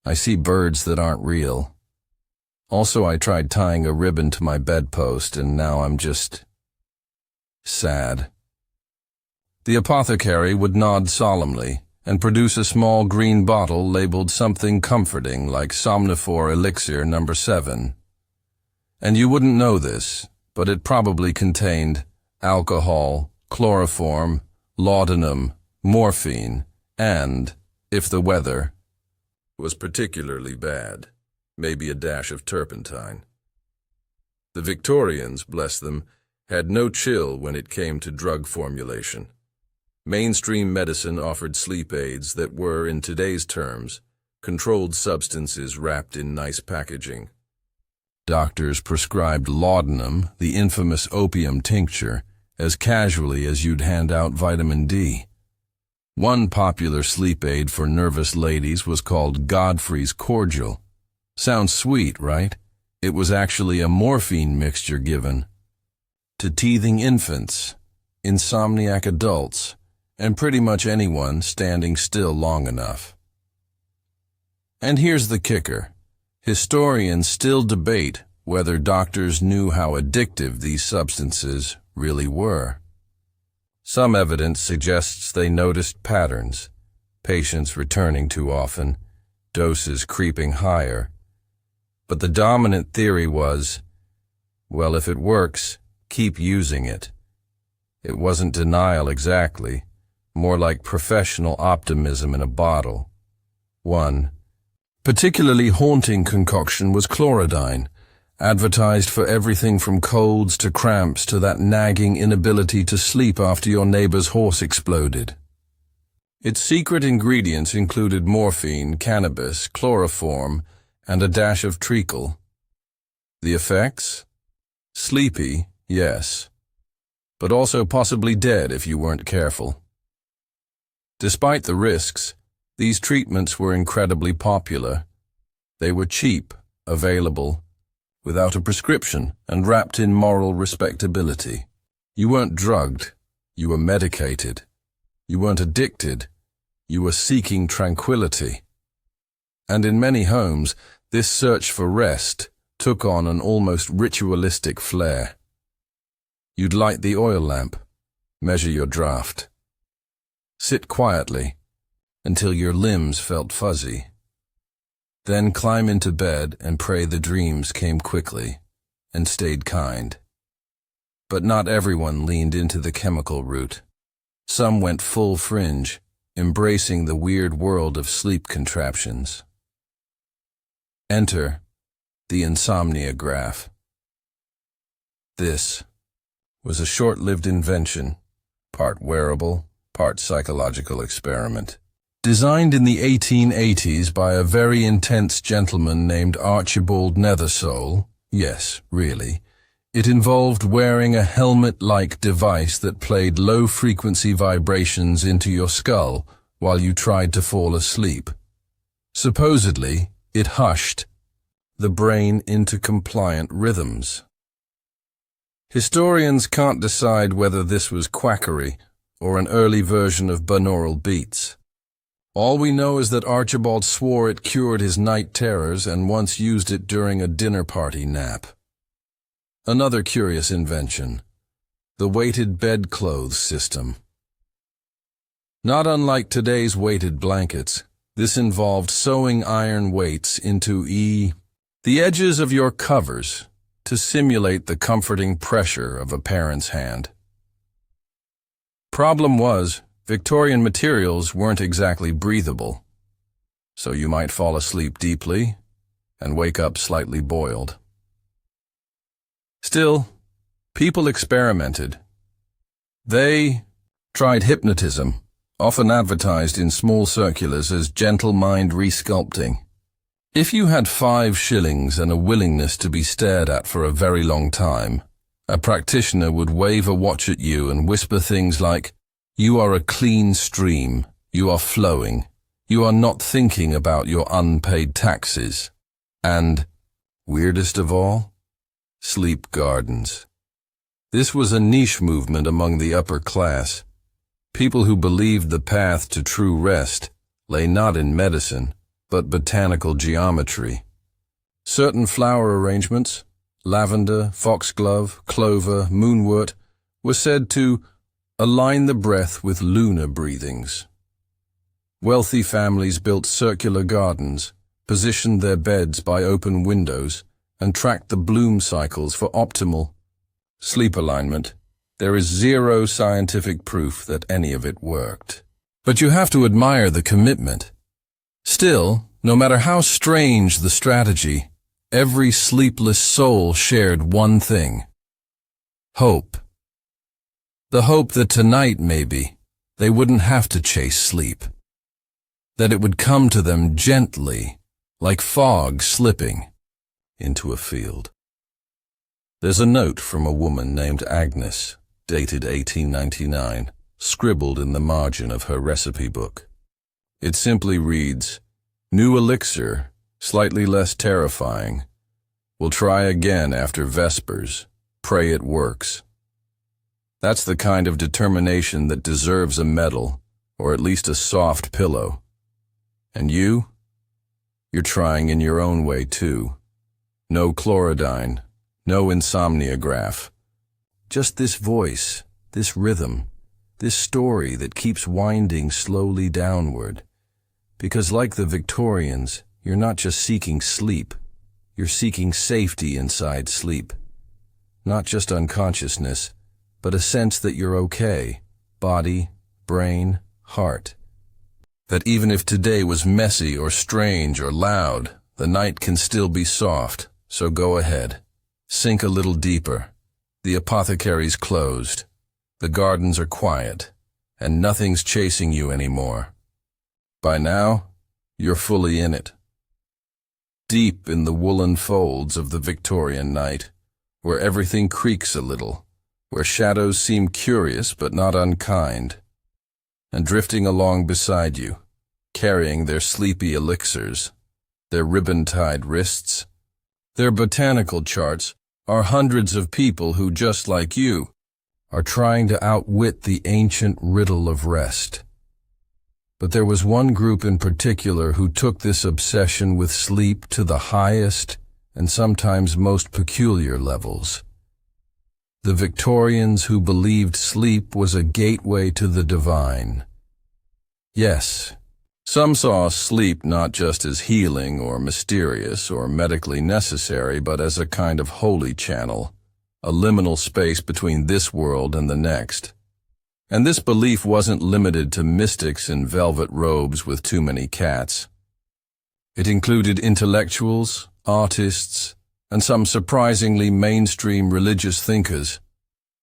I see birds that aren't real. Also, I tried tying a ribbon to my bedpost, and now I'm just sad." The apothecary would nod solemnly and produce a small green bottle labeled something comforting like Somnifor Elixir No. 7. And you wouldn't know this, but it probably contained alcohol, chloroform, laudanum, morphine, and, if the weather was particularly bad, maybe a dash of turpentine. The Victorians, bless them, had no chill when it came to drug formulation. Mainstream medicine offered sleep aids that were, in today's terms, controlled substances wrapped in nice packaging. Doctors prescribed laudanum, the infamous opium tincture, as casually as you'd hand out vitamin D. One popular sleep aid for nervous ladies was called Godfrey's Cordial. Sounds sweet, right? It was actually a morphine mixture given to teething infants, insomniac adults, and pretty much anyone standing still long enough. And here's the kicker. Historians still debate whether doctors knew how addictive these substances really were. Some evidence suggests they noticed patterns, patients returning too often, doses creeping higher. But the dominant theory was, well, if it works, keep using it. It wasn't denial exactly, more like professional optimism in a bottle. One particularly haunting concoction was chlorodyne, advertised for everything from colds to cramps to that nagging inability to sleep after your neighbor's horse exploded. Its secret ingredients included morphine, cannabis, chloroform, and a dash of treacle. The effects? Sleepy, yes, but also possibly dead if you weren't careful. Despite the risks, these treatments were incredibly popular. They were cheap, available, without a prescription, and wrapped in moral respectability. You weren't drugged, you were medicated. You weren't addicted, you were seeking tranquility. And in many homes, this search for rest took on an almost ritualistic flair. You'd light the oil lamp, measure your draft, sit quietly until your limbs felt fuzzy, then climb into bed and pray the dreams came quickly and stayed kind. But not everyone leaned into the chemical route. Some went full fringe, embracing the weird world of sleep contraptions. Enter the Insomnia graph. This was a short-lived invention, part wearable, part psychological experiment. Designed in the 1880s by a very intense gentleman named Archibald Nethersole, yes, really, it involved wearing a helmet-like device that played low-frequency vibrations into your skull while you tried to fall asleep. Supposedly, it hushed the brain into compliant rhythms. Historians can't decide whether this was quackery or an early version of binaural beats. All we know is that Archibald swore it cured his night terrors and once used it during a dinner party nap. Another curious invention, the weighted bedclothes system. Not unlike today's weighted blankets, this involved sewing iron weights into the edges of your covers to simulate the comforting pressure of a parent's hand. Problem was, Victorian materials weren't exactly breathable, so you might fall asleep deeply and wake up slightly boiled. Still, people experimented. They tried hypnotism, often advertised in small circulars as gentle mind resculpting. If you had 5 shillings and a willingness to be stared at for a very long time, a practitioner would wave a watch at you and whisper things like, "You are a clean stream, you are flowing, you are not thinking about your unpaid taxes," and, weirdest of all, sleep gardens. This was a niche movement among the upper class, people who believed the path to true rest lay not in medicine, but botanical geometry. Certain flower arrangements, lavender, foxglove, clover, moonwort, were said to align the breath with lunar breathings. Wealthy families built circular gardens, positioned their beds by open windows, and tracked the bloom cycles for optimal sleep alignment. There is zero scientific proof that any of it worked. But you have to admire the commitment. Still, no matter how strange the strategy, every sleepless soul shared one thing: hope. The hope that tonight, maybe, they wouldn't have to chase sleep. That it would come to them gently, like fog slipping into a field. There's a note from a woman named Agnes, dated 1899, scribbled in the margin of her recipe book. It simply reads, "New elixir, slightly less terrifying. We'll try again after Vespers. Pray it works." That's the kind of determination that deserves a medal, or at least a soft pillow. And you're trying in your own way too. No chlorodyne, no insomnia graph. Just this voice, this rhythm, this story that keeps winding slowly downward. Because like the Victorians, you're not just seeking sleep, you're seeking safety inside sleep. Not just unconsciousness, but a sense that you're okay, body, brain, heart. That even if today was messy or strange or loud, the night can still be soft, so go ahead. Sink a little deeper. The apothecary's closed. The gardens are quiet. and nothing's chasing you anymore. By now, you're fully in it. Deep in the woolen folds of the Victorian night, where everything creaks a little, where shadows seem curious but not unkind, and drifting along beside you, carrying their sleepy elixirs, their ribbon-tied wrists, their botanical charts, are hundreds of people who, just like you, are trying to outwit the ancient riddle of rest. But there was one group in particular who took this obsession with sleep to the highest and sometimes most peculiar levels. The Victorians who believed sleep was a gateway to the divine. Yes, some saw sleep not just as healing or mysterious or medically necessary, but as a kind of holy channel, a liminal space between this world and the next. And this belief wasn't limited to mystics in velvet robes with too many cats. It included intellectuals, artists, and some surprisingly mainstream religious thinkers.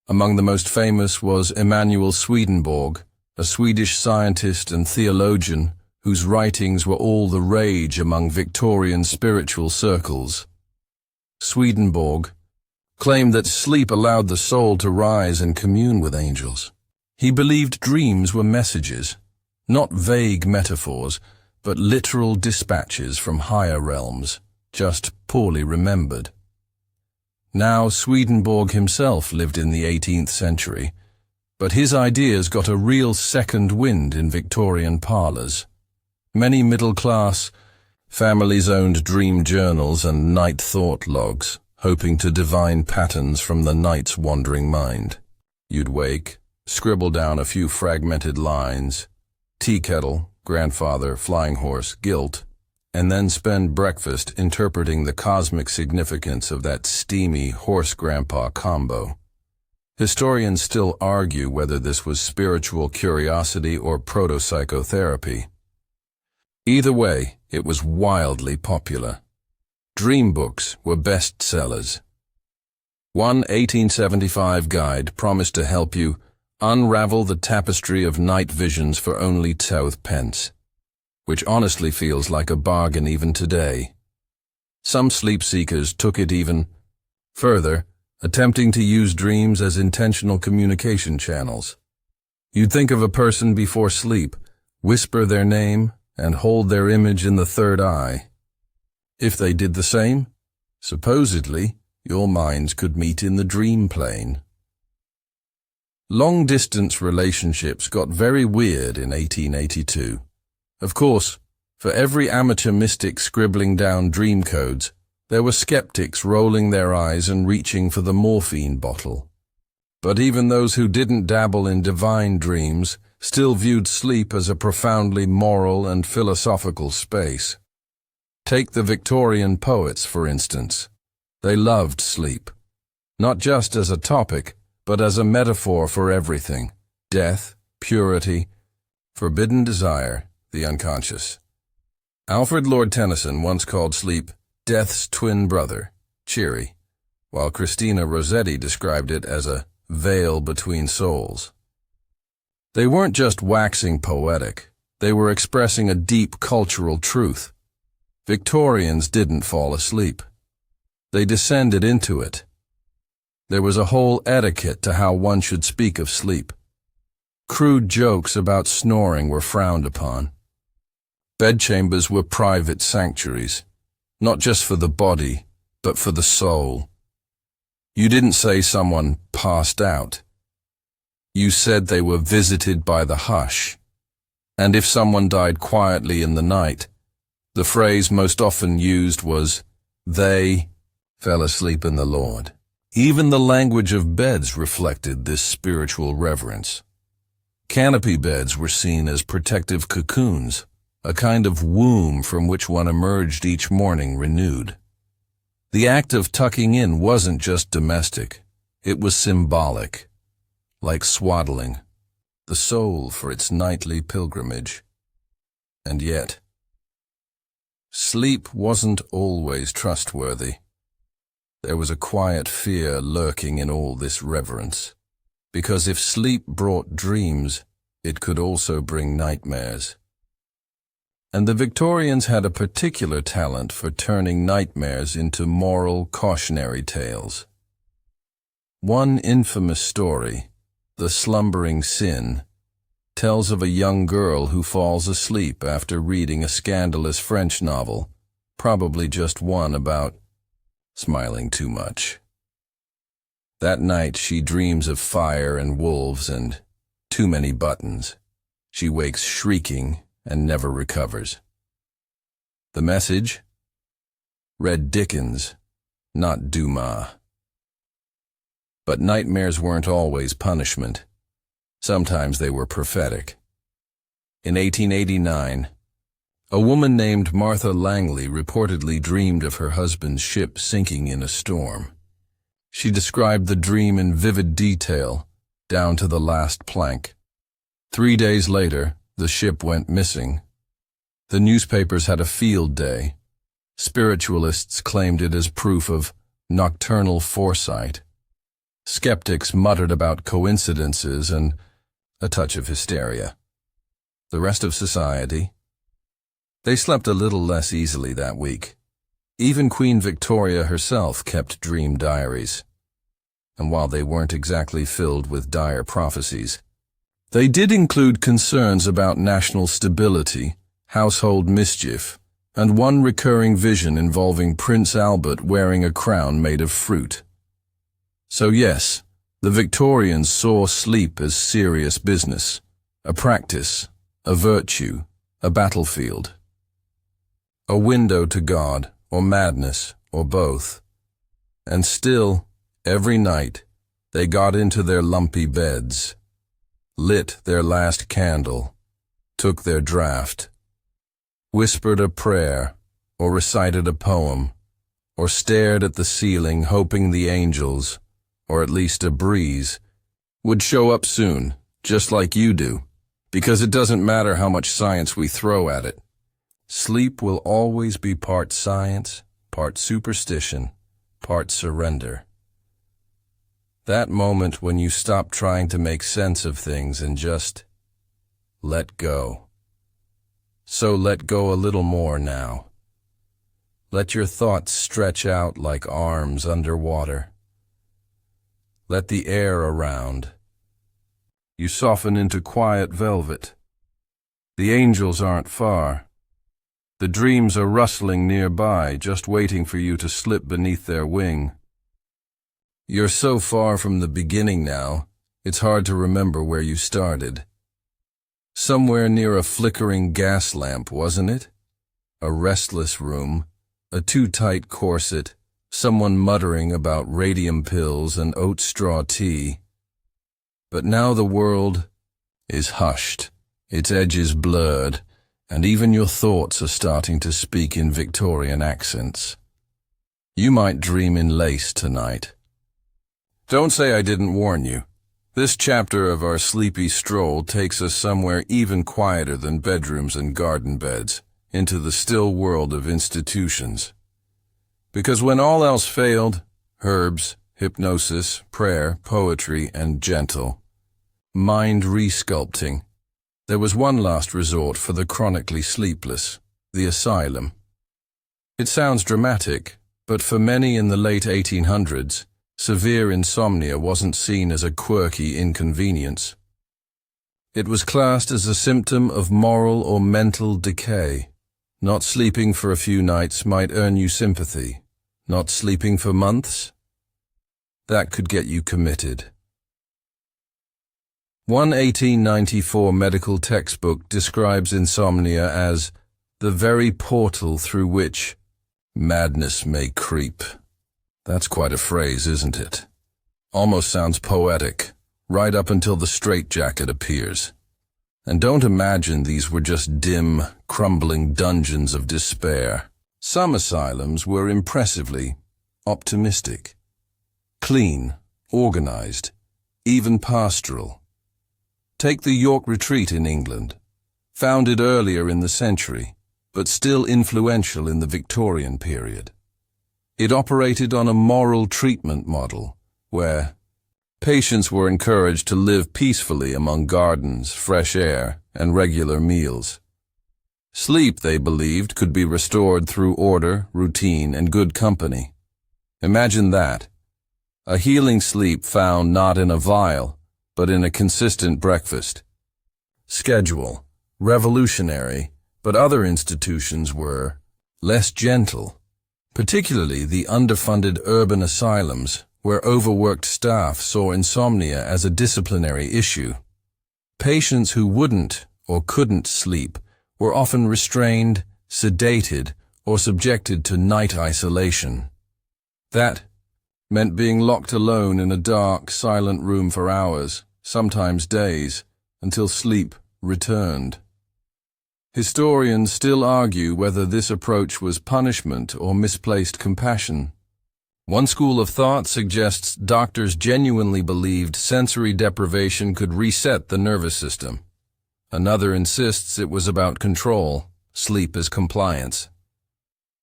Among the most famous was Emanuel Swedenborg, a Swedish scientist and theologian whose writings were all the rage among Victorian spiritual circles. Swedenborg claimed that sleep allowed the soul to rise and commune with angels. He believed dreams were messages, not vague metaphors, but literal dispatches from higher realms, just poorly remembered. Now, Swedenborg himself lived in the 18th century, but his ideas got a real second wind in Victorian parlours. Many middle-class families owned dream journals and night thought logs, hoping to divine patterns from the night's wandering mind. You'd wake, scribble down a few fragmented lines, tea kettle, grandfather, flying horse, guilt, and then spend breakfast interpreting the cosmic significance of that steamy horse-grandpa combo. Historians still argue whether this was spiritual curiosity or proto-psychotherapy. Either way, it was wildly popular. Dream books were bestsellers. One 1875 guide promised to help you unravel the tapestry of night visions for only 12 pence, which honestly feels like a bargain even today. Some sleep seekers took it even further, attempting to use dreams as intentional communication channels. You'd think of a person before sleep, whisper their name, and hold their image in the third eye. If they did the same, supposedly, your minds could meet in the dream plane. Long-distance relationships got very weird in 1882. Of course, for every amateur mystic scribbling down dream codes, there were skeptics rolling their eyes and reaching for the morphine bottle. But even those who didn't dabble in divine dreams still viewed sleep as a profoundly moral and philosophical space. Take the Victorian poets, for instance. They loved sleep, not just as a topic, but as a metaphor for everything: death, purity, forbidden desire, the unconscious. Alfred Lord Tennyson once called sleep death's twin brother, cheery, while Christina Rossetti described it as a veil between souls. They weren't just waxing poetic, they were expressing a deep cultural truth. Victorians didn't fall asleep. They descended into it. There was a whole etiquette to how one should speak of sleep. Crude jokes about snoring were frowned upon. Bedchambers were private sanctuaries, not just for the body, but for the soul. You didn't say someone passed out. You said they were visited by the hush. And if someone died quietly in the night, the phrase most often used was, "They fell asleep in the Lord." Even the language of beds reflected this spiritual reverence. Canopy beds were seen as protective cocoons, a kind of womb from which one emerged each morning renewed. The act of tucking in wasn't just domestic, it was symbolic, like swaddling the soul for its nightly pilgrimage. And yet, sleep wasn't always trustworthy. There was a quiet fear lurking in all this reverence, because if sleep brought dreams, it could also bring nightmares. And the Victorians had a particular talent for turning nightmares into moral cautionary tales. One infamous story, The Slumbering Sin, tells of a young girl who falls asleep after reading a scandalous French novel, probably just one about smiling too much. That night she dreams of fire and wolves and too many buttons. She wakes shrieking and never recovers. The message? Read Dickens, not Dumas. But nightmares weren't always punishment. Sometimes they were prophetic. In 1889, a woman named Martha Langley reportedly dreamed of her husband's ship sinking in a storm. She described the dream in vivid detail, down to the last plank. 3 days later, the ship went missing. The newspapers had a field day. Spiritualists claimed it as proof of nocturnal foresight. Skeptics muttered about coincidences and a touch of hysteria. The rest of society? They slept a little less easily that week. Even Queen Victoria herself kept dream diaries. And while they weren't exactly filled with dire prophecies, they did include concerns about national stability, household mischief, and one recurring vision involving Prince Albert wearing a crown made of fruit. So yes, the Victorians saw sleep as serious business, a practice, a virtue, a battlefield. A window to God, or madness, or both. And still, every night, they got into their lumpy beds, lit their last candle, took their draught, whispered a prayer, or recited a poem, or stared at the ceiling hoping the angels, or at least a breeze, would show up soon, just like you do, because it doesn't matter how much science we throw at it. Sleep will always be part science, part superstition, part surrender. That moment when you stop trying to make sense of things and just let go. So let go a little more now. Let your thoughts stretch out like arms underwater. Let the air around. You soften into quiet velvet. The angels aren't far. The dreams are rustling nearby, just waiting for you to slip beneath their wing. You're so far from the beginning now, it's hard to remember where you started. Somewhere near a flickering gas lamp, wasn't it? A restless room, a too-tight corset, someone muttering about radium pills and oat straw tea. But now the world is hushed, its edges blurred, and even your thoughts are starting to speak in Victorian accents. You might dream in lace tonight. Don't say I didn't warn you. This chapter of our sleepy stroll takes us somewhere even quieter than bedrooms and garden beds, into the still world of institutions. Because when all else failed, herbs, hypnosis, prayer, poetry, and gentle mind resculpting, there was one last resort for the chronically sleepless, the asylum. It sounds dramatic, but for many in the late 1800s, severe insomnia wasn't seen as a quirky inconvenience. It was classed as a symptom of moral or mental decay. Not sleeping for a few nights might earn you sympathy. Not sleeping for months? That could get you committed. One 1894 medical textbook describes insomnia as the very portal through which madness may creep. That's quite a phrase, isn't it? Almost sounds poetic, right up until the straitjacket appears. And don't imagine these were just dim, crumbling dungeons of despair. Some asylums were impressively optimistic, clean, organized, even pastoral. Take the York Retreat in England, founded earlier in the century, but still influential in the Victorian period. It operated on a moral treatment model, where Patients were encouraged to live peacefully among gardens, fresh air, and regular meals. Sleep, they believed, could be restored through order, routine, and good company. Imagine that. A healing sleep found not in a vial, but in a consistent breakfast. Schedule. Revolutionary, but other institutions were less gentle, particularly the underfunded urban asylums, where overworked staff saw insomnia as a disciplinary issue. Patients who wouldn't or couldn't sleep were often restrained, sedated, or subjected to night isolation. That meant being locked alone in a dark, silent room for hours, sometimes days, until sleep returned. Historians still argue whether this approach was punishment or misplaced compassion. One school of thought suggests doctors genuinely believed sensory deprivation could reset the nervous system. Another insists it was about control, sleep as compliance.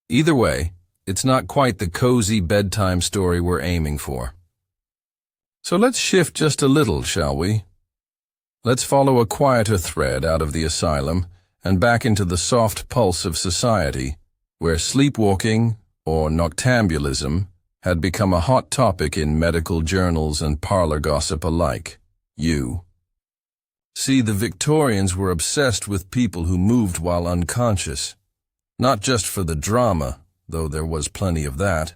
Either way, it's not quite the cozy bedtime story we're aiming for. So let's shift just a little, shall we? Let's follow a quieter thread out of the asylum and back into the soft pulse of society, where sleepwalking, or noctambulism, had become a hot topic in medical journals and parlor gossip alike. See, the Victorians were obsessed with people who moved while unconscious, not just for the drama, though there was plenty of that,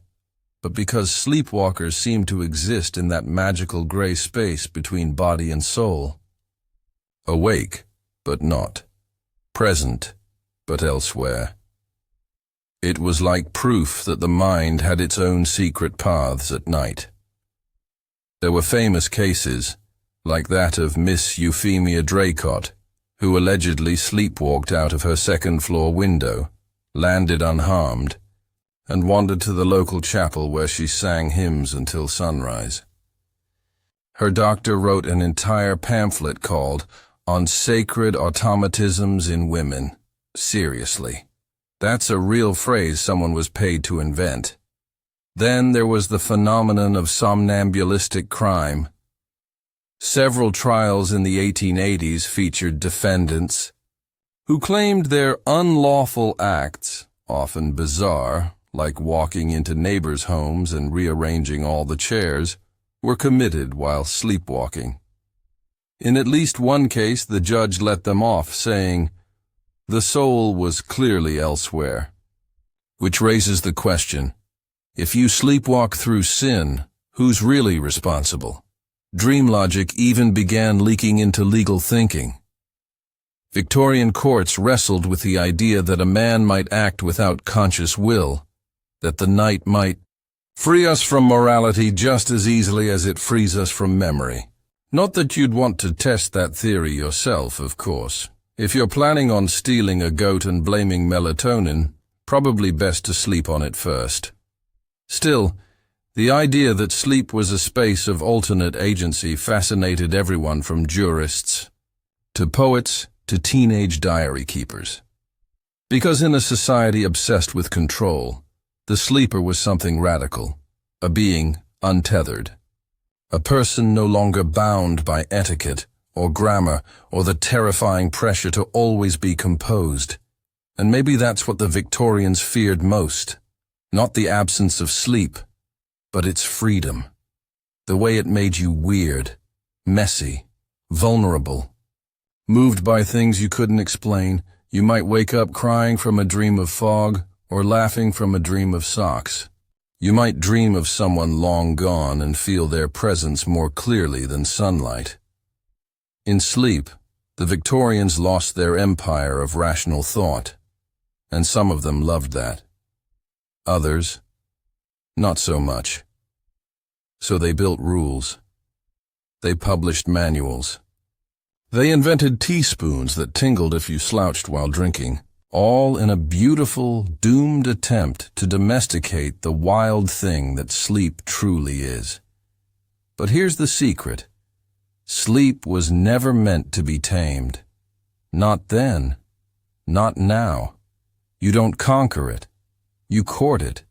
but because sleepwalkers seemed to exist in that magical gray space between body and soul. Awake, but not. Present, but elsewhere. It was like proof that the mind had its own secret paths at night. There were famous cases, like that of Miss Euphemia Draycott, who allegedly sleepwalked out of her second-floor window, landed unharmed, and wandered to the local chapel where she sang hymns until sunrise. Her doctor wrote an entire pamphlet called "On Sacred Automatisms in Women." Seriously. That's a real phrase someone was paid to invent. Then there was the phenomenon of somnambulistic crime. Several trials in the 1880s featured defendants who claimed their unlawful acts, often bizarre, like walking into neighbors' homes and rearranging all the chairs, were committed while sleepwalking. In at least one case, the judge let them off, saying, "The soul was clearly elsewhere." Which raises the question, if you sleepwalk through sin, who's really responsible? Dream logic even began leaking into legal thinking. Victorian courts wrestled with the idea that a man might act without conscious will, that the night might free us from morality just as easily as it frees us from memory. Not that you'd want to test that theory yourself, of course. If you're planning on stealing a goat and blaming melatonin, probably best to sleep on it first. Still, the idea that sleep was a space of alternate agency fascinated everyone from jurists to poets to teenage diary keepers. Because in a society obsessed with control, the sleeper was something radical, a being untethered, a person no longer bound by etiquette or grammar or the terrifying pressure to always be composed. And maybe that's what the Victorians feared most, not the absence of sleep, but its freedom, the way it made you weird, messy, vulnerable. Moved by things you couldn't explain, you might wake up crying from a dream of fog or laughing from a dream of socks. You might dream of someone long gone and feel their presence more clearly than sunlight. In sleep, the Victorians lost their empire of rational thought, and some of them loved that. Others, not so much. So they built rules. They published manuals. They invented teaspoons that tingled if you slouched while drinking, all in a beautiful, doomed attempt to domesticate the wild thing that sleep truly is. But here's the secret. Sleep was never meant to be tamed. Not then. Not now. You don't conquer it. You court it.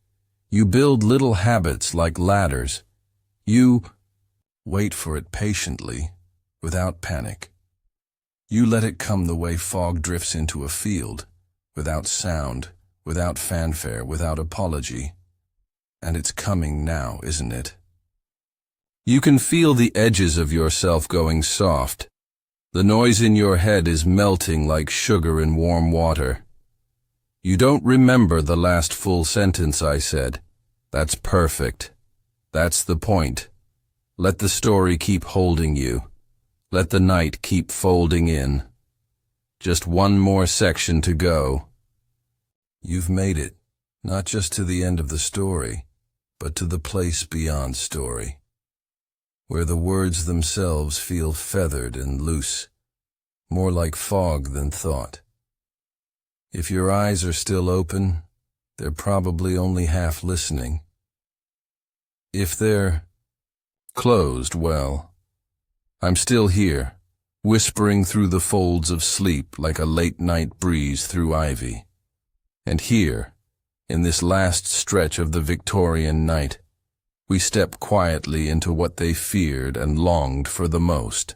You build little habits like ladders. You Wait for it patiently, without panic. You let it come the way fog drifts into a field, without sound, without fanfare, without apology. And it's coming now, isn't it? You can feel the edges of yourself going soft. The noise in your head is melting like sugar in warm water. You don't remember the last full sentence I said. That's perfect. That's the point. Let the story keep holding you. Let the night keep folding in. Just one more section to go. You've made it, not just to the end of the story, but to the place beyond story, where the words themselves feel feathered and loose, more like fog than thought. If your eyes are still open, they're probably only half listening. If they're closed, well, I'm still here, whispering through the folds of sleep like a late-night breeze through ivy. And here, in this last stretch of the Victorian night, we step quietly into what they feared and longed for the most.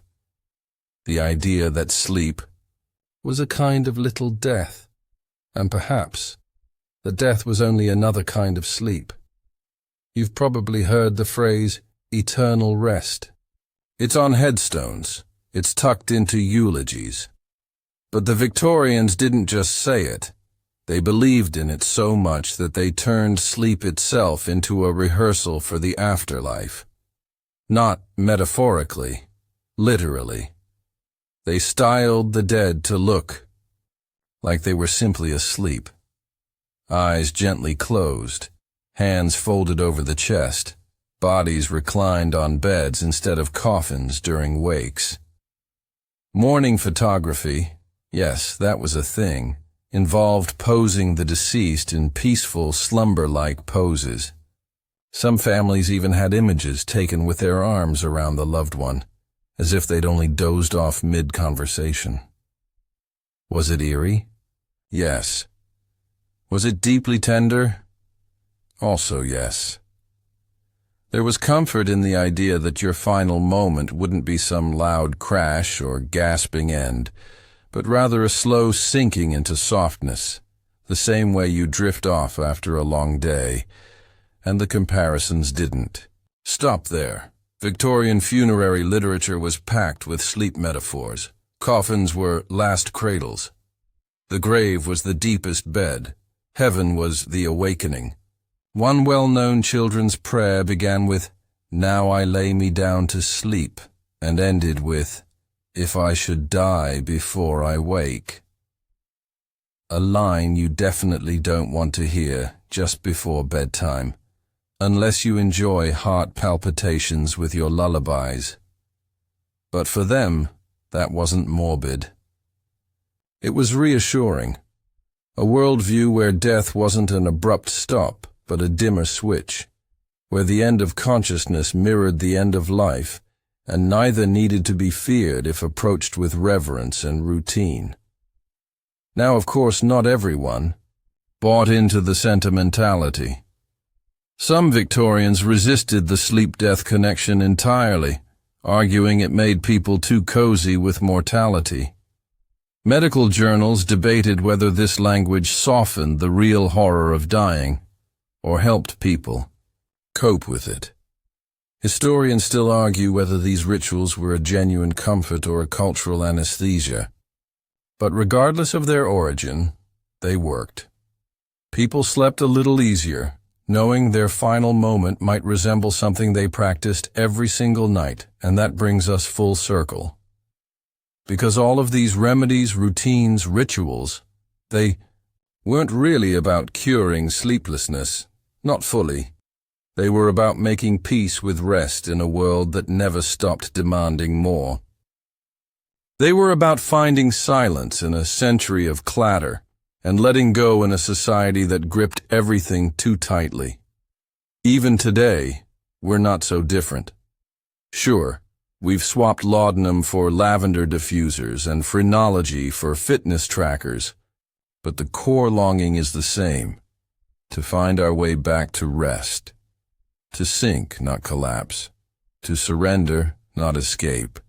The idea that sleep was a kind of little death, and perhaps that death was only another kind of sleep. You've probably heard the phrase, eternal rest. It's on headstones. It's tucked into eulogies. But the Victorians didn't just say it. They believed in it so much that they turned sleep itself into a rehearsal for the afterlife. Not metaphorically, literally. They styled the dead to look like they were simply asleep. Eyes gently closed, hands folded over the chest, bodies reclined on beds instead of coffins during wakes. Morning photography, yes, that was a thing, involved posing the deceased in peaceful, slumber-like poses. Some families even had images taken with their arms around the loved one, as if they'd only dozed off mid-conversation. Was it eerie? Yes. Was it deeply tender? Also yes. There was comfort in the idea that your final moment wouldn't be some loud crash or gasping end, but rather a slow sinking into softness, the same way you drift off after a long day, and the comparisons didn't. Stop there. Victorian funerary literature was packed with sleep metaphors. Coffins were last cradles. The grave was the deepest bed. Heaven was the awakening. One well-known children's prayer began with, "Now I lay me down to sleep," and ended with, "If I should die before I wake." A line you definitely don't want to hear just before bedtime, unless you enjoy heart palpitations with your lullabies. But for them, that wasn't morbid. It was reassuring. A worldview where death wasn't an abrupt stop, but a dimmer switch, where the end of consciousness mirrored the end of life, and neither needed to be feared if approached with reverence and routine. Now, of course, not everyone bought into the sentimentality. Some Victorians resisted the sleep-death connection entirely, arguing it made people too cozy with mortality. Medical journals debated whether this language softened the real horror of dying, or helped people cope with it. Historians still argue whether these rituals were a genuine comfort or a cultural anesthesia. But regardless of their origin, they worked. People slept a little easier, knowing their final moment might resemble something they practiced every single night, and that brings us full circle. Because all of these remedies, routines, rituals, they weren't really about curing sleeplessness, not fully. They were about making peace with rest in a world that never stopped demanding more. They were about finding silence in a century of clatter and letting go in a society that gripped everything too tightly. Even today, we're not so different. Sure, we've swapped laudanum for lavender diffusers and phrenology for fitness trackers, but the core longing is the same: to find our way back to rest, to sink, not collapse, to surrender, not escape.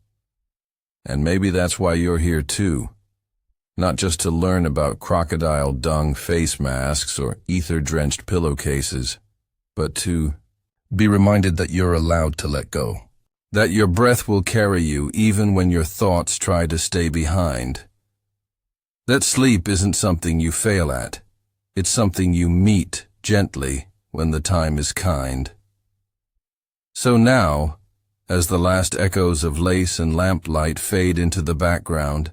And maybe that's why you're here too. Not just to learn about crocodile dung face masks or ether-drenched pillowcases, but to be reminded that you're allowed to let go. That your breath will carry you even when your thoughts try to stay behind. That sleep isn't something you fail at. It's something you meet gently when the time is kind. So now, as the last echoes of lace and lamplight fade into the background,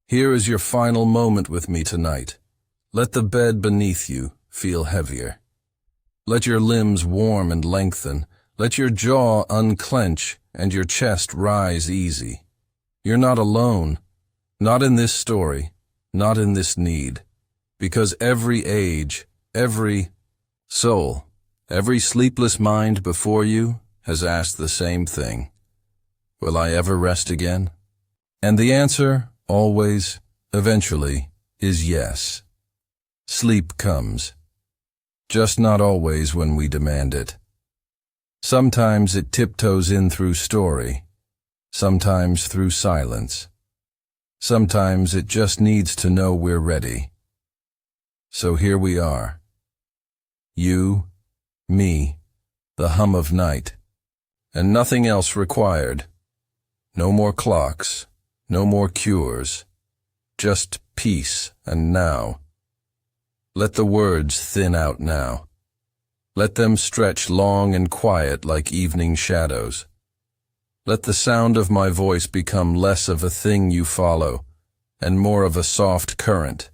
here is your final moment with me tonight. Let the bed beneath you feel heavier. Let your limbs warm and lengthen. Let your jaw unclench and your chest rise easy. You're not alone. Not in this story. Not in this need. Because every age, every soul, every sleepless mind before you has asked the same thing. Will I ever rest again? And the answer, always, eventually, is yes. Sleep comes. Just not always when we demand it. Sometimes it tiptoes in through story. Sometimes through silence. Sometimes it just needs to know we're ready. So here we are. You, me, the hum of night, and nothing else required. No more clocks, no more cures, just peace and now. Let the words thin out now. Let them stretch long and quiet like evening shadows. Let the sound of my voice become less of a thing you follow and more of a soft current.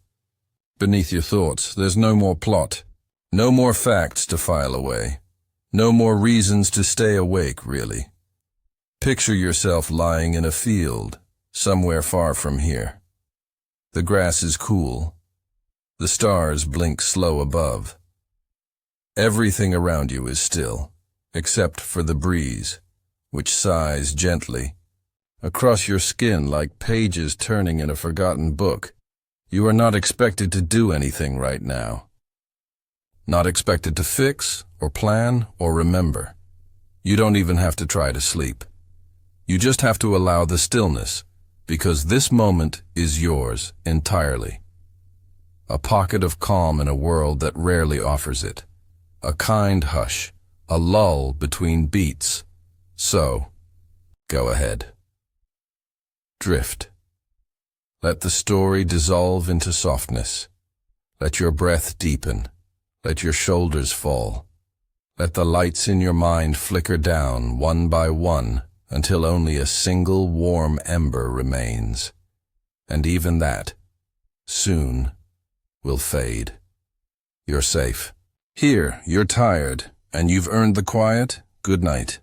Beneath your thoughts, there's no more plot, no more facts to file away, no more reasons to stay awake, really. Picture yourself lying in a field, somewhere far from here. The grass is cool. The stars blink slow above. Everything around you is still, except for the breeze, which sighs gently. Across your skin like pages turning in a forgotten book. You are not expected to do anything right now. Not expected to fix, or plan, or remember. You don't even have to try to sleep. You just have to allow the stillness, because this moment is yours entirely. A pocket of calm in a world that rarely offers it. A kind hush, a lull between beats. So, go ahead. Drift. Let the story dissolve into softness. Let your breath deepen. Let your shoulders fall. Let the lights in your mind flicker down one by one until only a single warm ember remains. And even that, soon, will fade. You're safe. Here, you're tired, and you've earned the quiet. Good night.